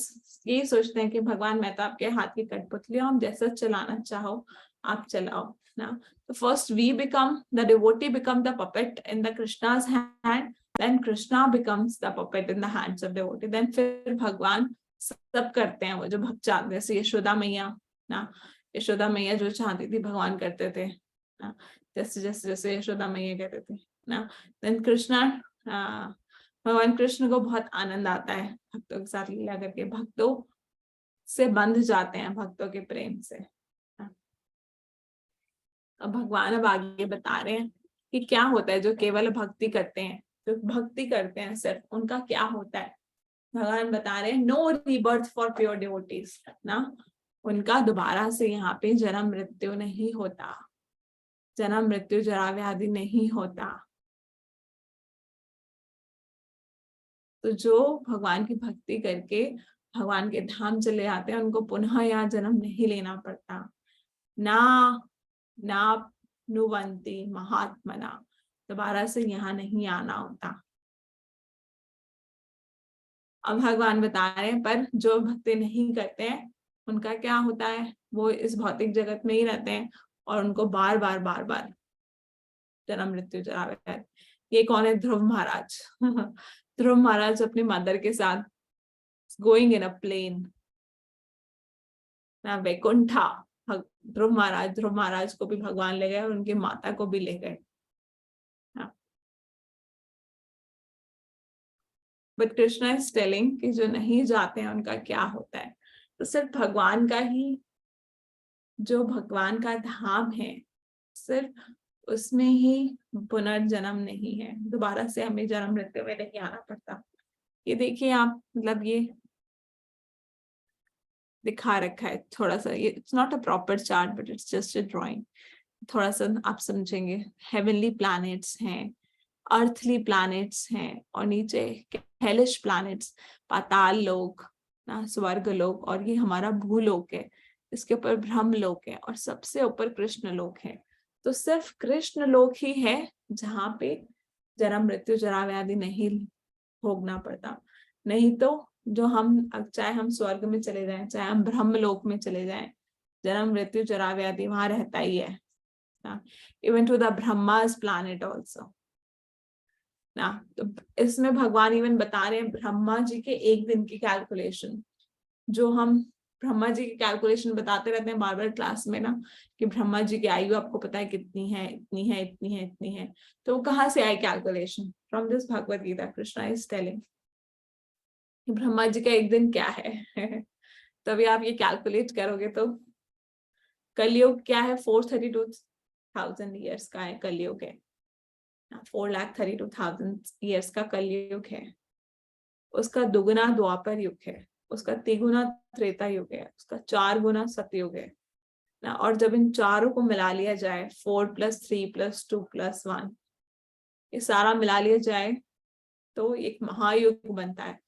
यही सोचते हैं कि भगवान मैं तो आपके हाथ की कठपुतली हूँ, आप जैसा चलाना चाहो आप चलाओ ना. तो first we become the devotee, become the puppet in the Krishna's hand, then Krishna becomes the puppet in the hands of devotee. देन फिर भगवान सब करते हैं वो जो भक्त चाहते. जैसे यशोदा मैया ना, यशोदा मैया जो चाहती थी भगवान करते थे ना, जैसे जैसे जैसे यशोदा मैया कहते थे ना. देन कृष्णा, भगवान कृष्ण को बहुत आनंद आता है भक्तों के साथ लीला करके, भक्तों से बंध जाते हैं भक्तों के प्रेम से. अब भगवान अब आगे बता रहे हैं कि क्या होता है जो केवल भक्ति करते हैं, जो भक्ति करते हैं सिर्फ, उनका क्या होता है. भगवान बता रहे हैं no rebirth for pure devotees ना, उनका दोबारा से यहाँ पे जन्म मृत्यु नहीं होता, जन्म मृत्यु जरा व्याधि नहीं होता. तो जो भगवान की भक्ति करके भगवान के धाम चले आते हैं, उनको पुनः यहाँ जन्म नहीं लेना पड़ता. ना नुवंती महात्मना, दोबारा से यहाँ नहीं आना होता. अब भगवान बता रहे हैं पर जो भक्ति नहीं करते हैं उनका क्या होता है, वो इस भौतिक जगत में ही रहते हैं और उनको बार बार जन्म मृत्यु जरा व्याधि. ये कौन है? ध्रुव महाराज. ध्रुव महाराज अपनी मदर के साथ गोइंग इन अ प्लेन ना वैकुंठा. ध्रुव महाराज को भी भगवान ले गए और उनकी माता को भी ले गए. बट कृष्णा इज टेलिंग कि जो नहीं जाते हैं उनका क्या होता है. तो सिर्फ भगवान का ही, जो भगवान का धाम है, सिर्फ उसमें ही पुनर्जन्म नहीं है, दोबारा से हमें जन्म मृत्यु में नहीं आना पड़ता. ये देखिए आप, मतलब ये दिखा रखा है थोड़ा सा, ये it's not a proper chart but it's just a drawing. थोड़ा सा आप समझेंगे. हेवनली प्लैनेट्स हैं, अर्थली प्लैनेट्स हैं, और नीचे हेलिश प्लैनेट्स, पाताल लोक ना, स्वर्ग लोक, और ये हमारा भूलोक है, इसके ऊपर ब्रह्म लोक है, और सबसे ऊपर कृष्ण लोक है. तो सिर्फ कृष्ण लोक ही है जहाँ पे जन्म मृत्यु जरा व्याधि नहीं भोगना पड़ता. नहीं तो जो हम, चाहे हम स्वर्ग में चले जाएं, चाहे हम ब्रह्म लोक में चले जाएं, जन्म मृत्यु जरा व्याधि वहां रहता ही है. Even to the Brahma's planet also ना. तो इसमें भगवान इवन बता रहे हैं ब्रह्मा जी के एक दिन की कैलकुलेशन, जो हम ब्रह्मा जी की कैलकुलेशन बताते रहते हैं बार बार क्लास में ना, कि ब्रह्मा जी की आयु आपको पता है कितनी है, इतनी है, इतनी है, इतनी है. तो कहाँ से आई calculation? From this Bhagavad Gita Krishna is telling Brahma ji का एक दिन क्या है. तभी आप ये कैलकुलेट करोगे तो कलयुग क्या है, 432,000 ईयर्स का है कलयुग है. 4,32,000 ईयर्स का कलयुग है. उसका दुगुना द्वापर युग है, उसका तिगुना त्रेता युग है, उसका 4 गुना सतयुग है ना. और जब इन चारों को मिला लिया जाए, 4 + 3 + 2 + 1, ये सारा मिला लिया जाए तो एक महायुग बनता है.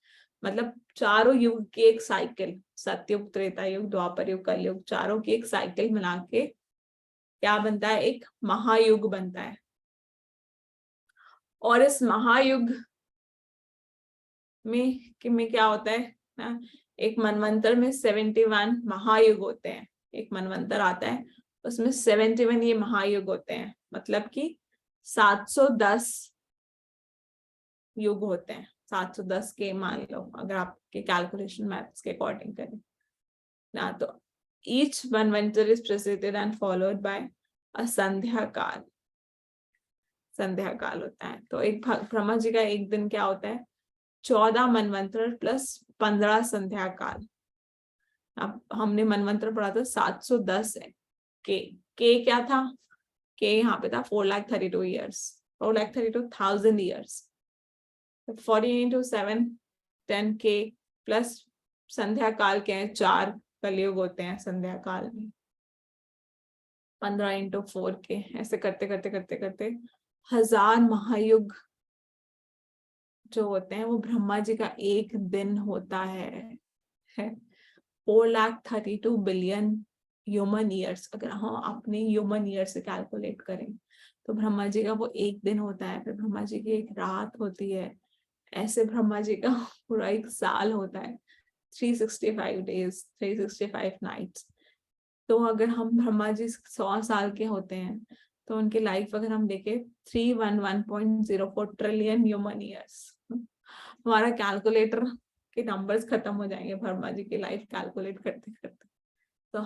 मतलब चारों युग की एक साइकिल, सतयुग, त्रेता युग, द्वापर युग, कलयुग, चारों की एक साइकिल मिला के क्या बनता है, एक महायुग बनता है। और इस महायुग में क्या होता है ना, एक मनवंतर में 71 महायुग होते हैं। एक मनवंतर आता है उसमें 71 ये महायुग होते हैं, मतलब कि 710 युग होते हैं। 710 के मान लो, अगर आपके कैलकुलेशन मैथ्स के अकॉर्डिंग करें ना, तो ईच मनवंतर is preceded and followed by a संध्या काल। संध्या काल होता है। तो एक ब्रह्मा जी का एक दिन क्या होता है, 14 मनवंतर प्लस 15 संध्या काल। अब हमने मनवंतर पढ़ा था 710 है। के क्या था, के यहाँ पे था 4,32 ईयर्स, 4,32,000 ईयर्स। 40 into 7 10 के प्लस संध्या काल के हैं 4 कलयुग होते हैं संध्या काल में, 15 into 4 के, ऐसे करते करते करते करते 1000 महायुग जो होते हैं वो ब्रह्मा जी का एक दिन होता है। 4,32 बिलियन ह्यूमन ईयर्स, अगर हम अपने ह्यूमन ईयर से कैलकुलेट करें तो ब्रह्मा जी का वो एक दिन होता है। फिर ब्रह्मा जी की एक रात होती है, ऐसे ब्रह्मा जी का पूरा एक साल होता है, 365 डेज, 365 नाइट्स। तो अगर हम ब्रह्मा जी 100 साल के होते हैं तो उनकी लाइफ अगर हम देखें 311.04 ट्रिलियन ह्यूमन ईयर्स। हमारा कैलकुलेटर के नंबर्स खत्म हो जाएंगे ब्रह्मा जी की लाइफ कैलकुलेट करते करते। तो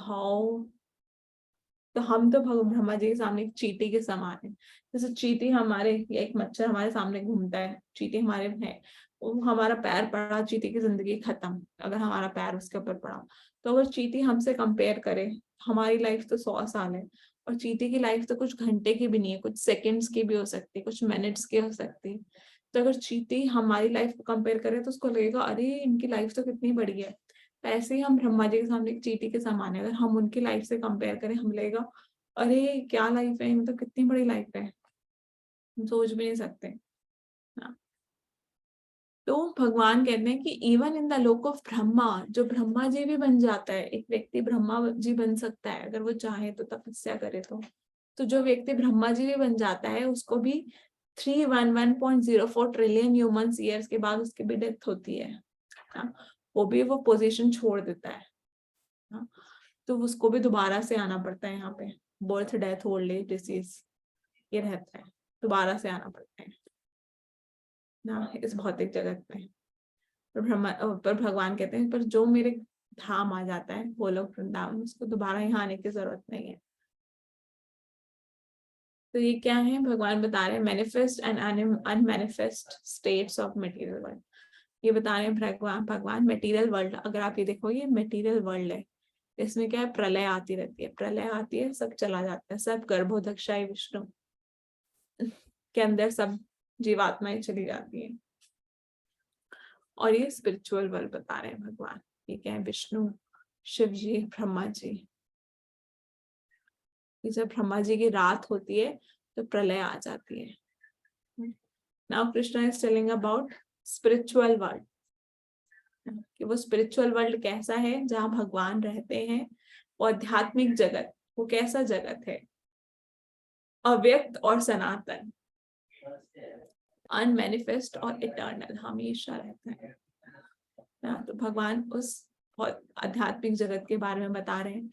हम तो ब्रह्मा जी के सामने एक चींटी के समान है। जैसे चींटी हमारे, या एक मच्छर हमारे सामने घूमता है, चींटी हमारे है, वो हमारा पैर पड़ा, चींटी की जिंदगी खत्म अगर हमारा पैर उसके ऊपर पड़ा। तो अगर चींटी हमसे कंपेयर करे, हमारी लाइफ तो 100 साल है और चींटी की लाइफ तो कुछ घंटे की भी नहीं है, कुछ सेकंड्स की भी हो सकती है, कुछ मिनट्स की हो सकती है। तो अगर चींटी हमारी लाइफ को कंपेयर करे तो उसको लगेगा अरे इनकी लाइफ तो कितनी बड़ी है। ऐसे ही हम ब्रह्मा जी के सामने एक चींटी के समान है, अगर हम उनकी लाइफ से कंपेयर करें हम लगेगा अरे क्या लाइफ है, मतलब कितनी बड़ी लाइफ है, हम सोच भी नहीं सकते ना। तो भगवान कहते हैं कि इवन इन द लोक ऑफ ब्रह्मा, जो ब्रह्मा जी भी बन जाता है, एक व्यक्ति ब्रह्मा जी बन सकता है अगर वो चाहे तो, तपस्या करे तो जो व्यक्ति ब्रह्मा जी भी बन जाता है उसको भी 311.04 ट्रिलियन ह्यूमन ईयर्स के बाद उसकी भी डेथ होती है ना? वो भी वो पोजीशन छोड़ देता है ना? तो उसको भी दोबारा से आना पड़ता है यहाँ पे, birth death old age disease ये रहता है, दोबारा से आना पड़ता है ना इस भौतिक जगत में। पर भगवान कहते हैं पर जो मेरे धाम आ जाता है वो लोग वृंदावन, उसको दोबारा यहाँ आने की जरूरत नहीं है। तो ये क्या है, भगवान बता रहे हैं manifest and unmanifest states of material world. ये बता रहे हैं भगवान मटेरियल वर्ल्ड, अगर आप ये देखो ये मटेरियल वर्ल्ड है, इसमें क्या है, प्रलय आती रहती है, प्रलय आती है सब चला जाता है, सब गर्भोदक्षाई विष्णु के अंदर सब जीवात्माएं चली जाती है। और ये स्पिरिचुअल वर्ल्ड बता रहे हैं भगवान, ये क्या है, विष्णु, शिव जी, ब्रह्मा जी। जब ब्रह्मा जी की रात होती है तो प्रलय आ जाती है। Now Krishna is telling about spiritual world, कि वो स्पिरिचुअल वर्ल्ड कैसा है जहाँ भगवान रहते हैं। और आध्यात्मिक जगत वो कैसा जगत है, अव्यक्त और सनातन, अनमैनिफेस्ट और इटर्नल, हमेशा रहता है ना। तो भगवान उस आध्यात्मिक जगत के बारे में बता रहे हैं।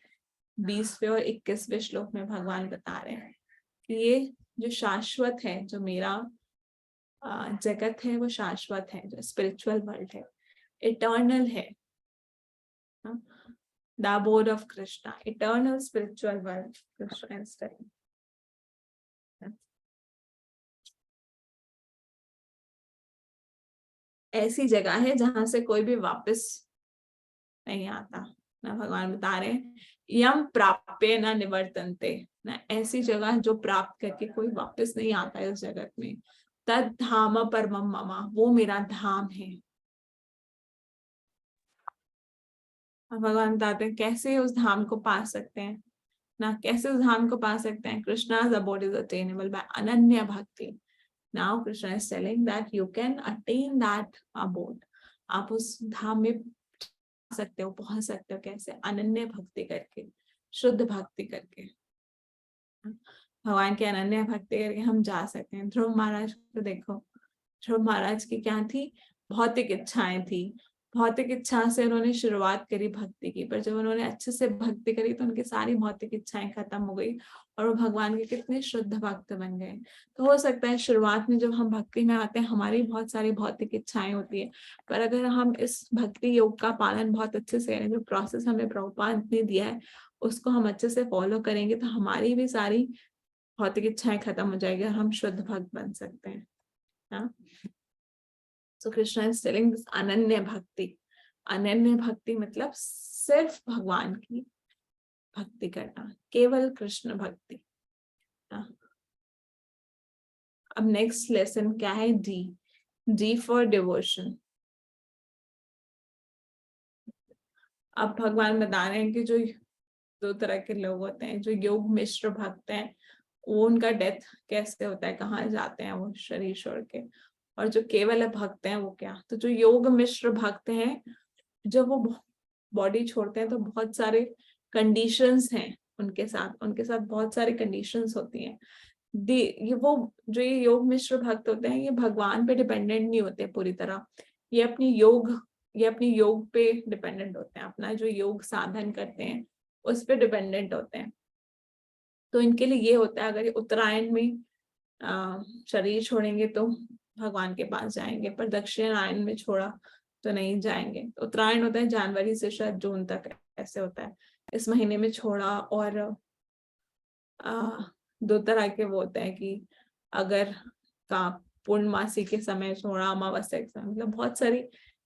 20वें और 21वें श्लोक में भगवान बता रहे हैं कि ये जो शाश्वत है, जो मेरा जगत है वो शाश्वत है, जो स्पिरिचुअल वर्ल्ड है इटर्नल है। The abode of Krishna, eternal spiritual world Krishna is telling. ऐसी जगह है जहां से कोई भी वापस नहीं आता ना। भगवान बता रहे हैं यम प्राप्य न निवर्तन्ते ना, ऐसी जगह जो प्राप्त करके कोई वापस नहीं आता है उस जगत में। तद धाम परमम ममा, वो मेरा धाम है। भगवान बताते हैं कैसे उस धाम को पा सकते हैं ना, कैसे उस धाम को पा सकते हैं। कृष्णा's abode is attainable by ananya bhakti. Now Krishna is telling that you can attain that abode आप उस धाम में जा सकते हो, पहुंच सकते हो। कैसे? अनन्य भक्ति करके, शुद्ध भक्ति करके, भगवान के अनन्य भक्ति करके हम जा सकते हैं। ध्रुव महाराज को देखो, ध्रुव महाराज की क्या थी? भौतिक इच्छाएं थी। भौतिक इच्छा से उन्होंने शुरुआत करी भक्ति की, पर जब उन्होंने अच्छे से भक्ति करी तो उनकी सारी भौतिक इच्छाएं खत्म हो गई और वो भगवान के कितने शुद्ध भक्त बन गए। तो हो सकता है शुरुआत में जब हम भक्ति में आते हैं हमारी बहुत सारी भौतिक इच्छाएं होती है, पर अगर हम इस भक्ति योग का पालन बहुत अच्छे से करें, जो प्रोसेस हमें प्रभुपाद ने दिया है उसको हम अच्छे से फॉलो करेंगे, तो हमारी भी सारी भौतिक इच्छाएं खत्म हो जाएगी और हम शुद्ध भक्त बन सकते हैं। हाँ, सो कृष्ण इज टेलिंग दिस अनन्य भक्ति। अनन्य भक्ति मतलब सिर्फ भगवान की भक्ति करना, केवल कृष्ण भक्ति। अब नेक्स्ट लेसन क्या है? डी। D for devotion. अब भगवान बता रहे हैं कि जो दो तरह के लोग होते हैं, जो योग मिश्र भक्त हैं वो उनका डेथ कैसे होता है, कहाँ जाते हैं वो शरीर छोड़ के, और जो केवल भक्त हैं वो क्या। तो जो योग मिश्र भक्त हैं, जब वो बॉडी छोड़ते हैं तो बहुत सारे कंडीशंस हैं उनके साथ बहुत सारी कंडीशंस होती हैं। ये वो जो ये योग मिश्र भक्त होते हैं ये भगवान पे डिपेंडेंट नहीं होते पूरी तरह, ये अपनी योग पे डिपेंडेंट होते हैं, अपना जो योग साधन करते हैं उस पे डिपेंडेंट होते हैं। तो इनके लिए ये होता है, अगर ये उत्तरायण में शरीर छोड़ेंगे तो भगवान के पास जाएंगे, पर दक्षिणायन में छोड़ा तो नहीं जाएंगे। उत्तरायण होता है जनवरी से शायद जून तक, ऐसे होता है। इस महीने में छोड़ा, और दो तरह के वो होते हैं कि अगर का पूर्णमासी के समय छोड़ा, अमावस्या के समय, मतलब बहुत सारी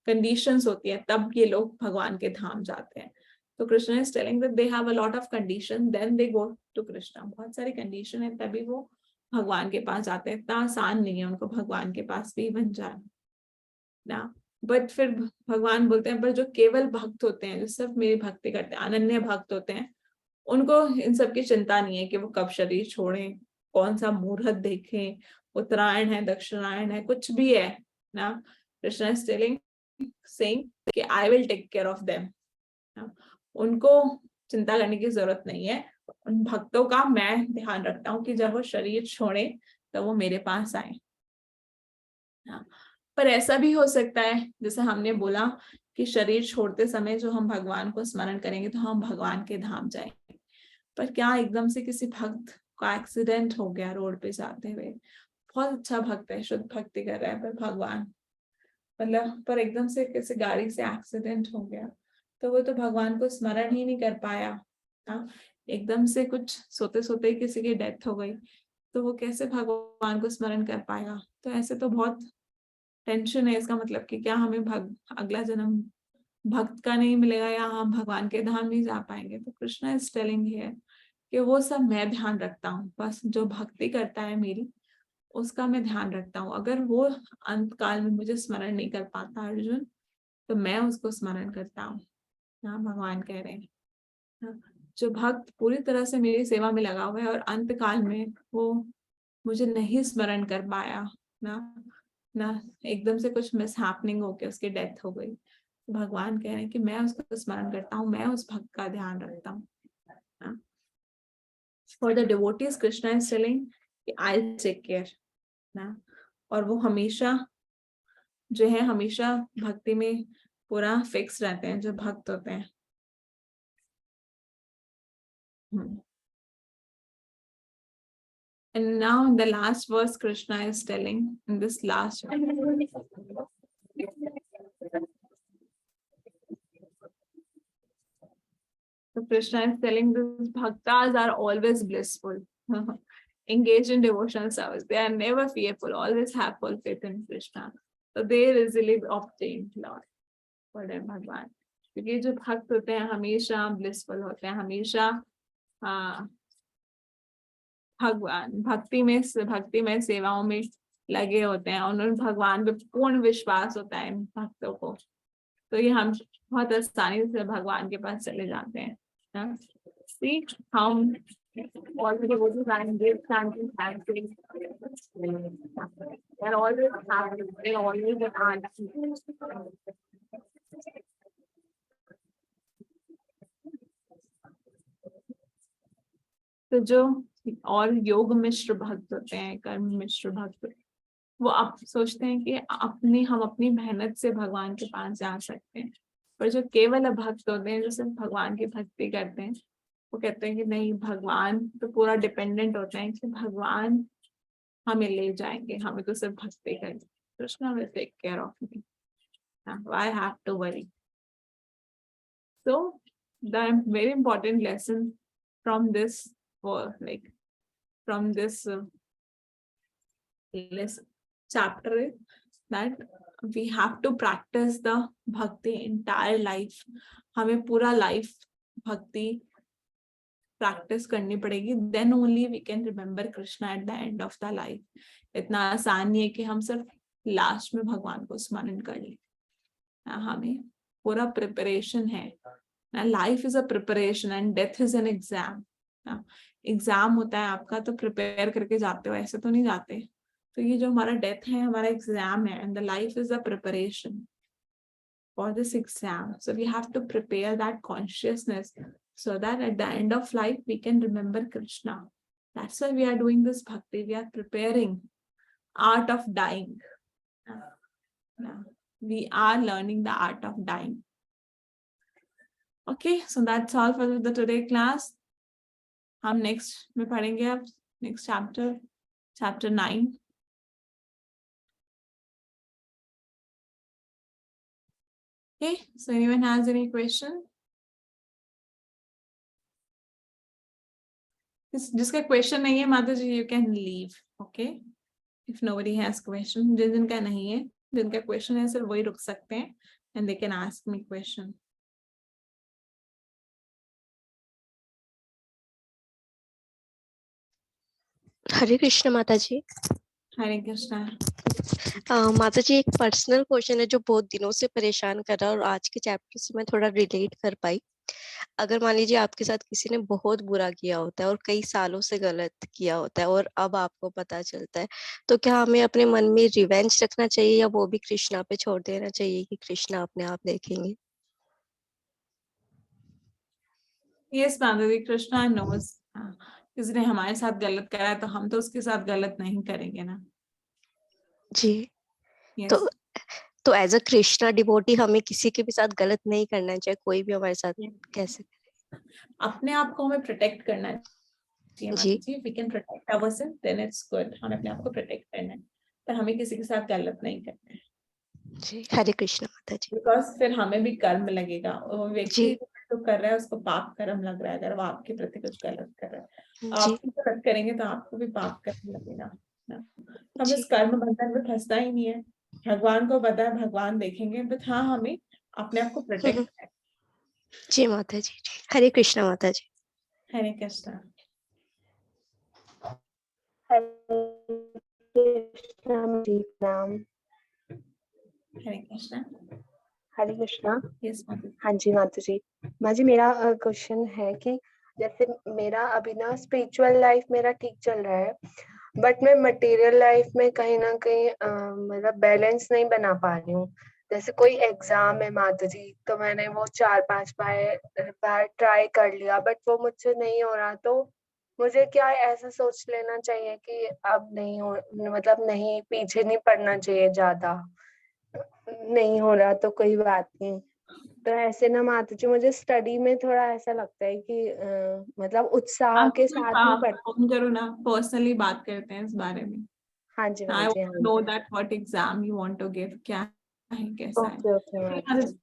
कंडीशंस होती है, तब ये लोग भगवान के धाम जाते हैं। तो Krishna is telling that they have a lot of condition, then they go to Krishna. बहुत सारी कंडीशन है तभी वो भगवान के पास जाते हैं। इतना आसान नहीं है उनको भगवान के पास भी बन जाना ना। बट फिर भगवान बोलते हैं, पर जो केवल भक्त होते हैं, जो सिर्फ मेरी भक्ति करते हैं, अनन्य भक्त होते हैं, उनको इन सब की चिंता नहीं है कि वो कब शरीर छोड़ें, कौन सा मुहूर्त देखें, उत्तरायण है, दक्षिणायन है, कुछ भी है ना। कृष्ण इज टेलिंग सेइंग कि I will take care of them. उनको चिंता करने की जरूरत नहीं है। उन भक्तों का मैं ध्यान रखता हूँ कि जब वो शरीर छोड़े तो वो मेरे पास आए। पर ऐसा भी हो सकता है, जैसे हमने बोला कि शरीर छोड़ते समय जो हम भगवान को स्मरण करेंगे तो हम भगवान के धाम जाएंगे। पर क्या एकदम से किसी भक्त का एक्सीडेंट हो गया रोड पे जाते हुए, बहुत अच्छा भक्त है, शुद्ध भक्ति कर रहा है, पर भगवान मतलब पर एकदम से किसी गाड़ी से एक्सीडेंट हो गया, तो वो तो भगवान को स्मरण ही नहीं कर पाया। एकदम से कुछ सोते सोते ही किसी की डेथ हो गई, तो वो कैसे भगवान को स्मरण कर पाएगा। तो ऐसे तो बहुत टेंशन है। इसका मतलब कि क्या हमें अगला जन्म भक्त का नहीं मिलेगा, या हम भगवान के धाम नहीं जा पाएंगे। तो कृष्ण इज टेलिंग हियर कि वो सब मैं ध्यान रखता हूँ, बस जो भक्ति करता है मेरी उसका मैं ध्यान रखता हूँ। अगर वो अंत काल में मुझे स्मरण नहीं कर पाता अर्जुन, तो मैं उसको स्मरण करता हूँ। यहाँ भगवान कह रहे हैं जो भक्त पूरी तरह से मेरी सेवा में लगा हुआ है और अंत काल में वो मुझे नहीं स्मरण कर पाया ना एकदम से कुछ मिस हैपनिंग होके उसकी डेथ हो गई, तो भगवान कह रहे हैं कि मैं उसको स्मरण करता हूँ, मैं उस भक्त का ध्यान रखता हूँ। For the devotees Krishna is telling कि आई टेक केयर ना, और वो हमेशा जो है हमेशा भक्ति में पूरा फिक्स रहते हैं जो भक्त होते हैं। And now in the last verse Krishna is telling in this last so Krishna is telling these bhaktas are always blissful, engaged in devotional service. They are never fearful, always have full faith in Krishna. So they easily obtain Lord for their Bhagwan. क्योंकि जो भक्त होते हैं हमेशा ब्लिसफुल होते हैं, हमेशा भगवान भक्तिमय सेवाओं में लगे होते हैं, उन्हें भगवान पे पूर्ण विश्वास होता है भक्तों को। तो ये हम बहुत आसानी से भगवान के पास चले जाते हैं। See how already what is and give chanting thanksgiving. They're always happy. They always answer. तो जो और योग मिश्र भक्त होते हैं, कर्म मिश्र भक्त, वो आप सोचते हैं कि हम अपनी मेहनत से भगवान के पास जा सकते हैं। पर जो केवल भक्त होते हैं, जो सिर्फ भगवान की भक्ति करते हैं, वो कहते हैं कि नहीं, भगवान तो पूरा डिपेंडेंट होता है कि भगवान हमें ले जाएंगे, हमें तो सिर्फ भक्ति करनी। Krishna will take care of me, I have to worry. So the very important lesson from this, from this chapter is that we have to practice the bhakti entire life. हमें पूरा life भक्ति practice करनी पड़ेगी, then only we can remember Krishna at the end of the life. इतना आसान नहीं है कि हम सिर्फ लास्ट में भगवान को स्मरण कर लें। हमें पूरा प्रिपरेशन है। Life is a preparation and death is an exam. Exam होता है आपका, तो प्रिपेयर करके जाते हो, ऐसे तो नहीं जाते। तो ये जो हमारा डेथ है, हमारा एग्जाम है, and the life is a preparation for this exam. So we have to prepare that consciousness so that at the end of life we can remember Krishna. That's why we are doing this bhakti. We are preparing art of dying. We are learning the art of dying. Okay, so that's all for the today class. हम next में पढ़ेंगे अब next chapter 9. Okay, so anyone has any question? जिसका क्वेश्चन नहीं है माता जी, you can leave, okay, if nobody has question. जिनका नहीं है, जिनका क्वेश्चन है सिर्फ वही रुक सकते हैं, and they can ask me question. Hare Krishna माता जी। हरे कृष्णा। माता जी, एक पर्सनल क्वेश्चन है जो बहुत दिनों से परेशान कर रहा है और आज के चैप्टर से मैं थोड़ा रिलेट कर पाई। अगर मान लीजिए आपके साथ किसी ने बहुत बुरा किया होता है और कई सालों से गलत किया होता है और अब आपको पता चलता है, तो क्या हमें अपने मन में रिवेंज रखना चाहिए या वो भी कृष्णा पे छोड़ देना चाहिए कि कृष्णा अपने आप देखेंगे? यस माता जी, कृष्णा नोज। किसी ने हमारे साथ गलत करा है तो हम तो उसके साथ गलत नहीं करेंगे ना जी। yes. तो एज अ कृष्णा डिवोटी हमें किसी के भी साथ गलत नहीं करना चाहिए, कोई भी हमारे साथ कैसे करे? अपने आप को हमें प्रोटेक्ट करना चाहिए जी। माता जी। We can protect ourselves, then it's good. हमें अपने आप को प्रोटेक्ट करना है, पर हमें किसी के साथ गलत नहीं करना है जी, हरे कृष्ण माता जी। बिकॉज फिर हमें भी कर्म लगेगा। वो व्यक्ति जी जो कर रहा है उसको पाप कर्म लग रहा है, अगर वो आपके प्रति कुछ गलत कर रहा है। जी आप गलत करेंगे तो आपको भी पाप कर्म लगेगा ना। हम इस जी कर्म बंधन में फंसना ही नहीं है। भगवान को पता है, भगवान देखेंगे, बट हाँ, हमें अपने आप को प्रोटेक्ट करना है। जी माता जी। हरे कृष्ण माता जी। हरे कृष्णा। हरे कृष्णा। हरे कृष्णा। यस माता। हाँ जी माता जी। माँ जी, मेरा क्वेश्चन है कि जैसे मेरा अभी ना स्पिरिचुअल लाइफ मेरा ठीक चल रहा है, बट मैं मटेरियल लाइफ में कहीं ना कहीं मतलब बैलेंस नहीं बना पा रही हूँ। जैसे कोई एग्जाम है माता जी, तो मैंने वो 4-5 बार ट्राई कर लिया, बट वो मुझसे नहीं हो रहा। तो मुझे क्या ऐसा सोच लेना चाहिए कि अब नहीं हो, मतलब नहीं, पीछे नहीं पड़ना चाहिए, ज्यादा नहीं हो रहा तो कोई बात नहीं। तो ऐसे ना माता जी, मुझे स्टडी में थोड़ा ऐसा लगता है कि मतलब उत्साह आप के साथ ही पढ़। फोन करो ना, पर्सनली बात करते हैं इस बारे में। हाँ जी I हाँ जी want हाँ to know ji. that what exam you want to give, क्या है, कैसा है। ओके ओके माता जी।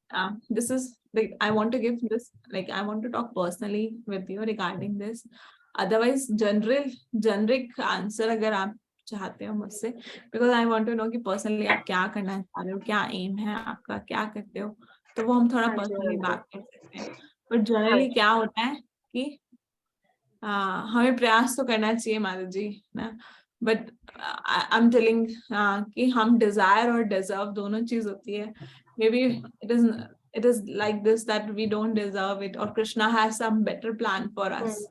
This is like I want to give this, like I want to talk personally with you regarding this. Otherwise, generic answer अगर आप चाहते हो मुझसे, because I want to know कि personally आप क्या करना चाह रहे हो, क्या aim है आपका, क्या करते हो, तो वो हम थोड़ा हाँ जी हाँ personally जी बात कर सकते हैं। But हाँ generally जी। क्या होता है कि हमें प्रयास तो करना चाहिए माता जी ना, बट आई एम टेलिंग कि हम डिजायर और डिजर्व दोनों चीज होती है। May be it is like this that we don't deserve it, और Krishna has some better plan for us.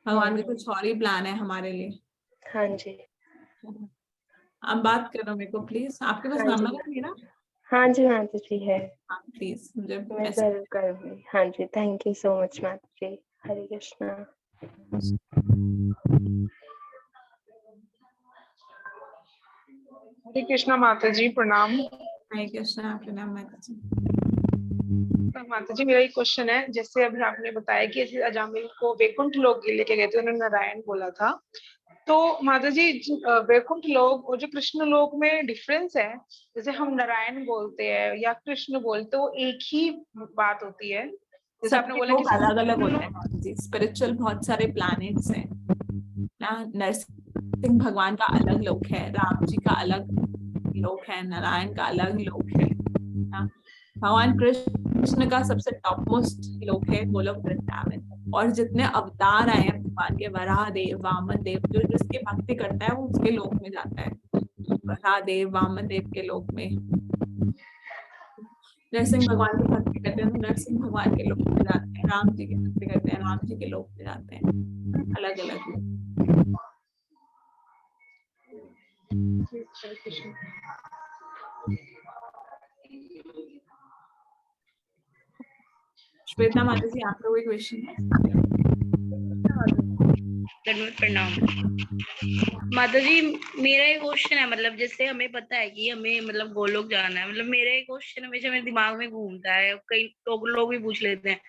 भगवान का कुछ और ही प्लान है हमारे लिए। हाँ जी आप बात करो मेरे को प्लीज, आपके पास हाँ जी नंबर है मेरा? हाँ जी माता जी है, हाँ प्लीज मुझे मैं मैसेज। जरूर करूँगी। हाँ जी, थैंक यू सो मच माता जी। हरे कृष्णा। हरे कृष्णा माता जी, प्रणाम। हरे कृष्णा, प्रणाम माता जी। माता जी, मेरा एक क्वेश्चन है, जैसे अभी आपने बताया कि ऐसे अजामिल को वैकुंठ लोक लेके गए थे, उन्होंने नारायण बोला था, तो माता जी वैकुंठ लोक और जो कृष्ण लोक में डिफरेंस है, जैसे हम नारायण बोलते हैं या कृष्ण बोलते, वो एक ही बात होती है? जैसे आपने सबके बोला लोग कि अलग अलग होते हैं माता जी। स्पिरिचुअल बहुत सारे प्लैनेट्स हैं ना। नरसिंह भगवान का अलग लोक है, राम जी का अलग लोक है, नारायण का अलग लोक है ना। भगवान कृष्ण का सबसे टॉप मोस्ट लोक है गोलोक वृंदावन। और जितने अवतार आए हैं भगवान के, वराह देव, वामन देव, जो जिसकी भक्ति करता है वो उसके लोक में जाता है, वराह देव, वामन देव के लोक में। नरसिंह भगवान की भक्ति करते हैं तो नरसिंह भगवान के लोक में जाते हैं, राम जी की भक्ति करते हैं राम जी के लोक में जाते हैं, अलग अलग लोक। श्वेता माता जी, आपका कोई क्वेश्चन है? प्रणाम माता जी, मेरा एक क्वेश्चन है, मतलब जैसे हमें पता है कि हमें मतलब गोलोक जाना है, मतलब मेरा एक क्वेश्चन हमेशा मेरे दिमाग में घूमता है, कई लोग भी पूछ लेते हैं,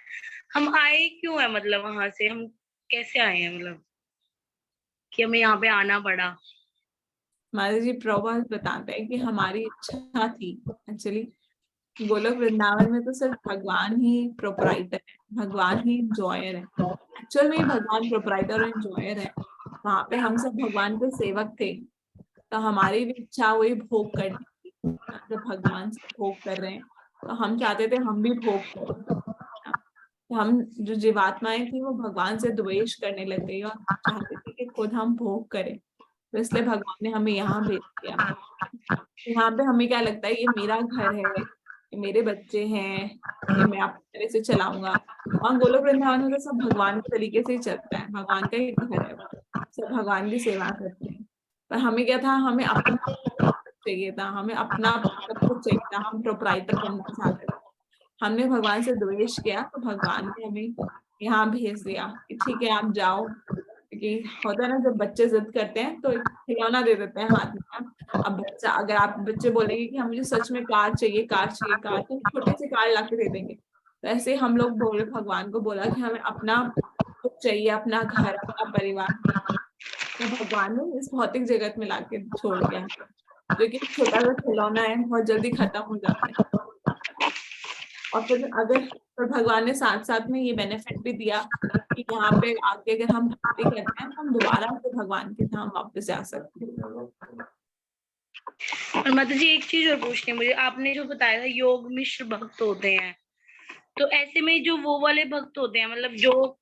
हम आए क्यों है, मतलब वहां से हम कैसे आए हैं, मतलब कि हमें यहाँ पे आना पड़ा? माता जी प्रभुपाद बताते हैं कि हमारी इच्छा थी एक्चुअली। गोलोक वृंदावन में तो सिर्फ भगवान ही प्रोपराइटर है, भगवान ही एंजॉयर है। एक्चुअल में भगवान प्रोपराइटर और एंजॉयर है। वहां पे हम सब भगवान के सेवक थे, तो हमारी भी इच्छा वही भोग करने की। जब भगवान से भोग कर रहे हैं तो हम चाहते थे हम भी भोग करें। तो हम जो जीवात्माएं थी वो भगवान से द्वेष करने लग गई और चाहते थे कि खुद हम भोग करें। तो इसलिए भगवान ने हमें यहाँ भेज दिया। यहाँ पे हमें क्या लगता है, ये मेरा घर है, ये मेरे बच्चे हैं, ये मैं अपने तरह से चलाऊंगा। वहाँ गोलोक वृंदावन में तो सब भगवान के तरीके से ही चलता है, भगवान का ही घर है, सब भगवान की सेवा करते हैं। पर हमें क्या था, हमें अपना चाहिए था, हमें अपना सब कुछ चाहिए था, हम प्रोपराइटर बनना चाहते थे। हमने भगवान से द्वेष किया तो भगवान ने हमें यहाँ भेज दिया कि ठीक है आप जाओ। क्योंकि होता है ना, जब बच्चे जिद करते हैं तो एक खिलौना दे देते हैं हाथ में। अब बच्चा, अगर आप बच्चे बोलेंगे कि हम मुझे सच में कार चाहिए, कार चाहिए, कार, तो छोटे से कार ला के दे देंगे। तो ऐसे हम लोग बोले, भगवान को बोला कि हमें अपना कुछ चाहिए, अपना घर, अपना परिवार। तो भगवान ने इस भौतिक जगत में लाके छोड़ दिया, जो कि छोटा सा खिलौना है, बहुत जल्दी खत्म हो जाता है। और फिर अगर तो भगवान ने साथ साथ में ये बेनिफिट भी दिया कि यहाँ पे आके अगर हम भक्ति करते हैं तो हम दोबारा से भगवान के धाम वापस जा सकते हैं। और माता जी एक चीज और पूछनी है मुझे, आपने जो बताया था योग मिश्र भक्त होते हैं, तो ऐसे में जो वो वाले भक्त होते हैं, मतलब जो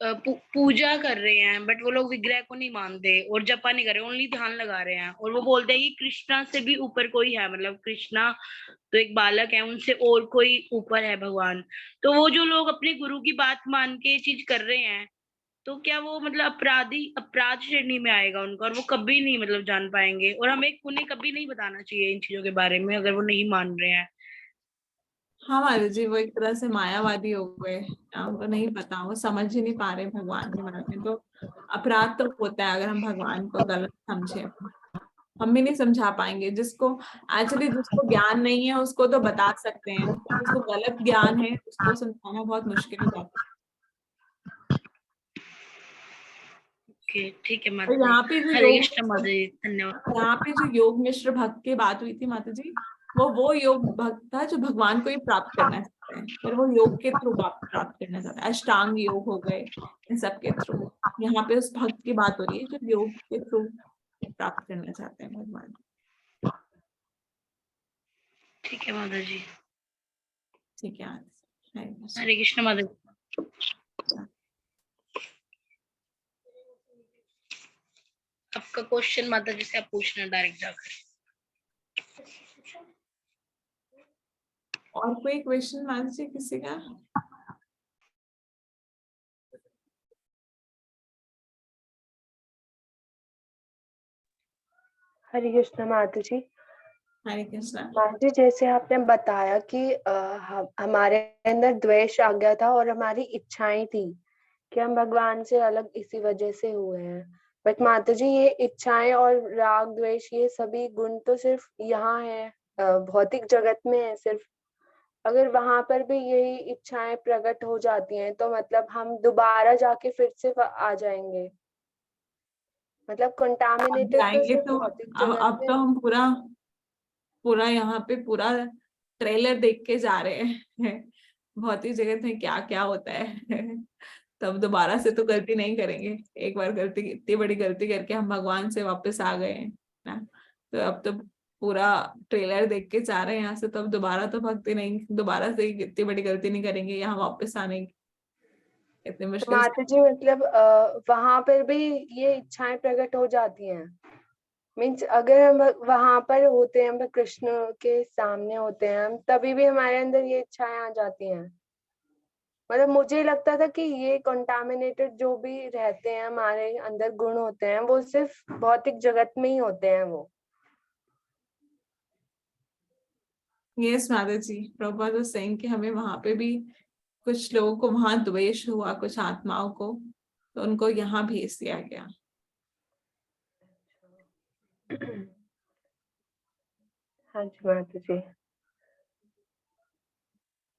पूजा कर रहे हैं बट वो लोग विग्रह को नहीं मानते और जपा नहीं कर रहे, ओनली ध्यान लगा रहे हैं, और वो बोलते हैं कि कृष्णा से भी ऊपर कोई है, मतलब कृष्णा तो एक बालक है, उनसे और कोई ऊपर है भगवान, तो वो जो लोग अपने गुरु की बात मान के ये चीज कर रहे हैं, तो क्या वो मतलब अपराध श्रेणी में आएगा उनका, और वो कभी नहीं मतलब जान पाएंगे, और हमें उन्हें कभी नहीं बताना चाहिए इन चीजों के बारे में अगर वो नहीं मान रहे हैं? हाँ माता जी, वो एक तरह से मायावादी हो गए, उनको नहीं पता, वो समझ ही नहीं पा रहे भगवान के बारे में। तो अपराध तो होता है अगर हम भगवान को गलत समझे। हम भी नहीं समझा पाएंगे जिसको, एक्चुअली जिसको ज्ञान नहीं है उसको तो बता सकते हैं, जिसको गलत ज्ञान है उसको समझाना बहुत मुश्किल हो जाता है। ठीक है और माता जी, यहाँ पे जो हरे योग, कृष्ण माता जी, धन्यवाद। यहाँ पे जो योग मिश्र भक्त की बात हुई थी माता जी, वो योग भक्त था जो भगवान को ही प्राप्त करना चाहता है, पर वो योग के थ्रू प्राप्त करना चाहता है। अष्टांग योग हो गए, इन सब के थ्रू। यहाँ पे उस भक्त की बात हो रही है जो योग के थ्रू प्राप्त करना चाहते हैं भगवान। ठीक है माता जी, ठीक है, हरे कृष्ण माता जी। आपका क्वेश्चन माता जी से आप पूछना डायरेक्ट जाकर। और कोई क्वेश्चन माता जी किसी का? हरे कृष्ण माता जी। हरे कृष्णा। माता जी, जैसे आपने बताया कि हमारे अंदर द्वेष आ गया था और हमारी इच्छाएं थी कि हम भगवान से अलग इसी वजह से हुए हैं। बट माता जी ये इच्छाएं और राग द्वेष ये सभी गुण तो सिर्फ यहाँ है, भौतिक जगत में है सिर्फ। अगर वहां पर भी यही इच्छाएं प्रकट हो जाती हैं तो मतलब हम दोबारा जाके फिर से आ जाएंगे। मतलब अब कंटामिनेटेड तो जाएंगे सिर्फ तो भौतिक जगत अब में। तो हम पूरा पूरा यहाँ पे पूरा ट्रेलर देख के जा रहे हैं भौतिक जगत में क्या क्या होता है तब दोबारा से तो गलती नहीं करेंगे। एक बार गलती, इतनी बड़ी गलती करके हम भगवान से वापस आ गए हैं ना, तो अब तो पूरा ट्रेलर देख के जा रहे हैं यहाँ से, तब दोबारा तो भक्ति नहीं, दोबारा से इतनी बड़ी गलती नहीं करेंगे यहाँ वापस आने की, इतनी तो मुश्किल से। माता जी मतलब वहां पर भी ये इच्छाएं प्रकट हो जाती हैं। मीन्स अगर हम वहां पर होते हैं, हम कृष्ण के सामने होते हैं हम, तभी भी हमारे अंदर ये इच्छाएं आ जाती हैं। मतलब मुझे लगता था कि ये कंटामिनेटेड जो भी रहते हैं हमारे अंदर गुण होते हैं वो सिर्फ भौतिक जगत में ही होते हैं वो। यस माता जी, प्रभुपाद वाज सेइंग कि हमें वहां पे भी कुछ लोगों को वहां द्वेष हुआ, कुछ आत्माओं को, तो उनको यहाँ भेज दिया गया। हाँ जी माता जी।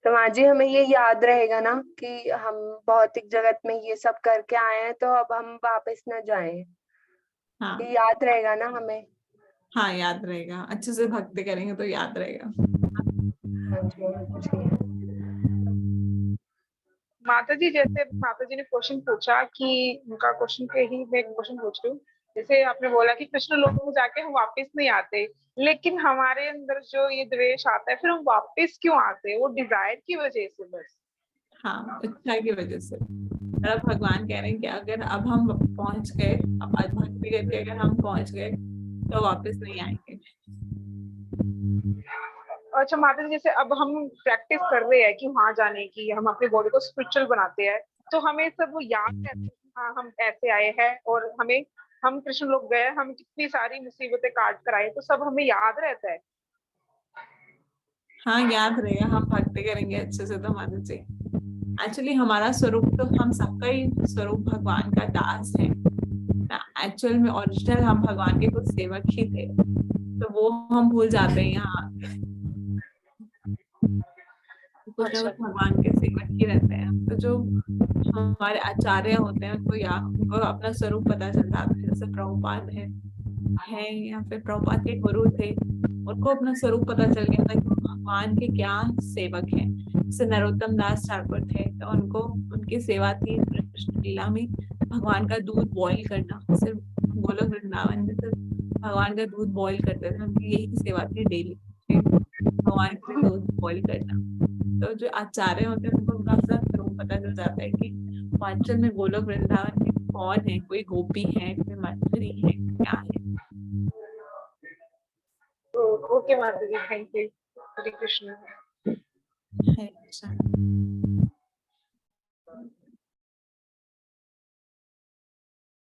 तो माँ जी हमें ये याद रहेगा ना कि हम भौतिक जगत में ये सब करके आए हैं तो अब हम वापस न जाएं। हाँ ये याद रहेगा ना हमें। हाँ, याद रहेगा, अच्छे से भक्ति करेंगे तो याद रहेगा। हाँ जी माता जी। माता जी जैसे माता जी ने क्वेश्चन पूछा कि उनका क्वेश्चन पे ही मैं क्वेश्चन पूछ रही हूँ। जैसे आपने बोला कि कृष्ण लोक में जाके हम वापस नहीं आते, लेकिन हमारे अंदर जो ये द्वेष आता है फिर हम वापस क्यों आते हैं? वो डिजायर की वजह से बस। हाँ, इच्छा की वजह से। और अब भगवान कह रहे हैं कि अगर अब हम पहुंच गए, अब आज भक्ति करके अगर हम पहुंच गए तो वापस नहीं आएंगे। अच्छा माता जी जैसे अब हम प्रैक्टिस कर रहे हैं कि वहां जाने की, हम अपनी बॉडी को स्पिरिचुअल बनाते हैं, तो हमें सब वो याद रहता है कि हाँ हम ऐसे आए हैं और हम कृष्ण लोग गए, हम कितनी सारी मुसीबतें काट कर आए, तो सब हमें याद रहता है। हाँ, याद रहेगा, हम भक्ति करेंगे अच्छे से तो माता जी। एक्चुअली हमारा स्वरूप तो हम सबका ही स्वरूप भगवान का दास है। एक्चुअल में ओरिजिनल हम भगवान के कुछ सेवक ही थे, तो वो हम भूल जाते हैं यहाँ कुछ ना अच्छा कुछ भगवान के सेवक ही रहते हैं। तो जो हमारे आचार्य होते हैं उनको अपना स्वरूप पता चल जाता है। जैसे प्रभुपाद है या फिर प्रभुपाद के गुरु थे, उनको अपना स्वरूप पता चल गया था कि भगवान के क्या सेवक हैं। जैसे नरोत्तम दास ठाकुर थे, तो उनको उनकी सेवा थी कृष्ण लीला में भगवान का दूध बॉईल करना। सिर्फ गोलोक वृंदावन में सिर्फ भगवान का दूध बॉईल करते थे, उनकी यही सेवा थी डेली, भगवान के लिए दूध बॉईल करना। तो जो आचार्य होते हैं उनको उनका अपना स्वरूप पता चल जाता है कि वांचल में गोलोक वृंदावन में कौन है, कोई गोपी है, कोई मंत्री है, क्या है। ओके माता जी, थैंक यू। हरे कृष्ण। अच्छा।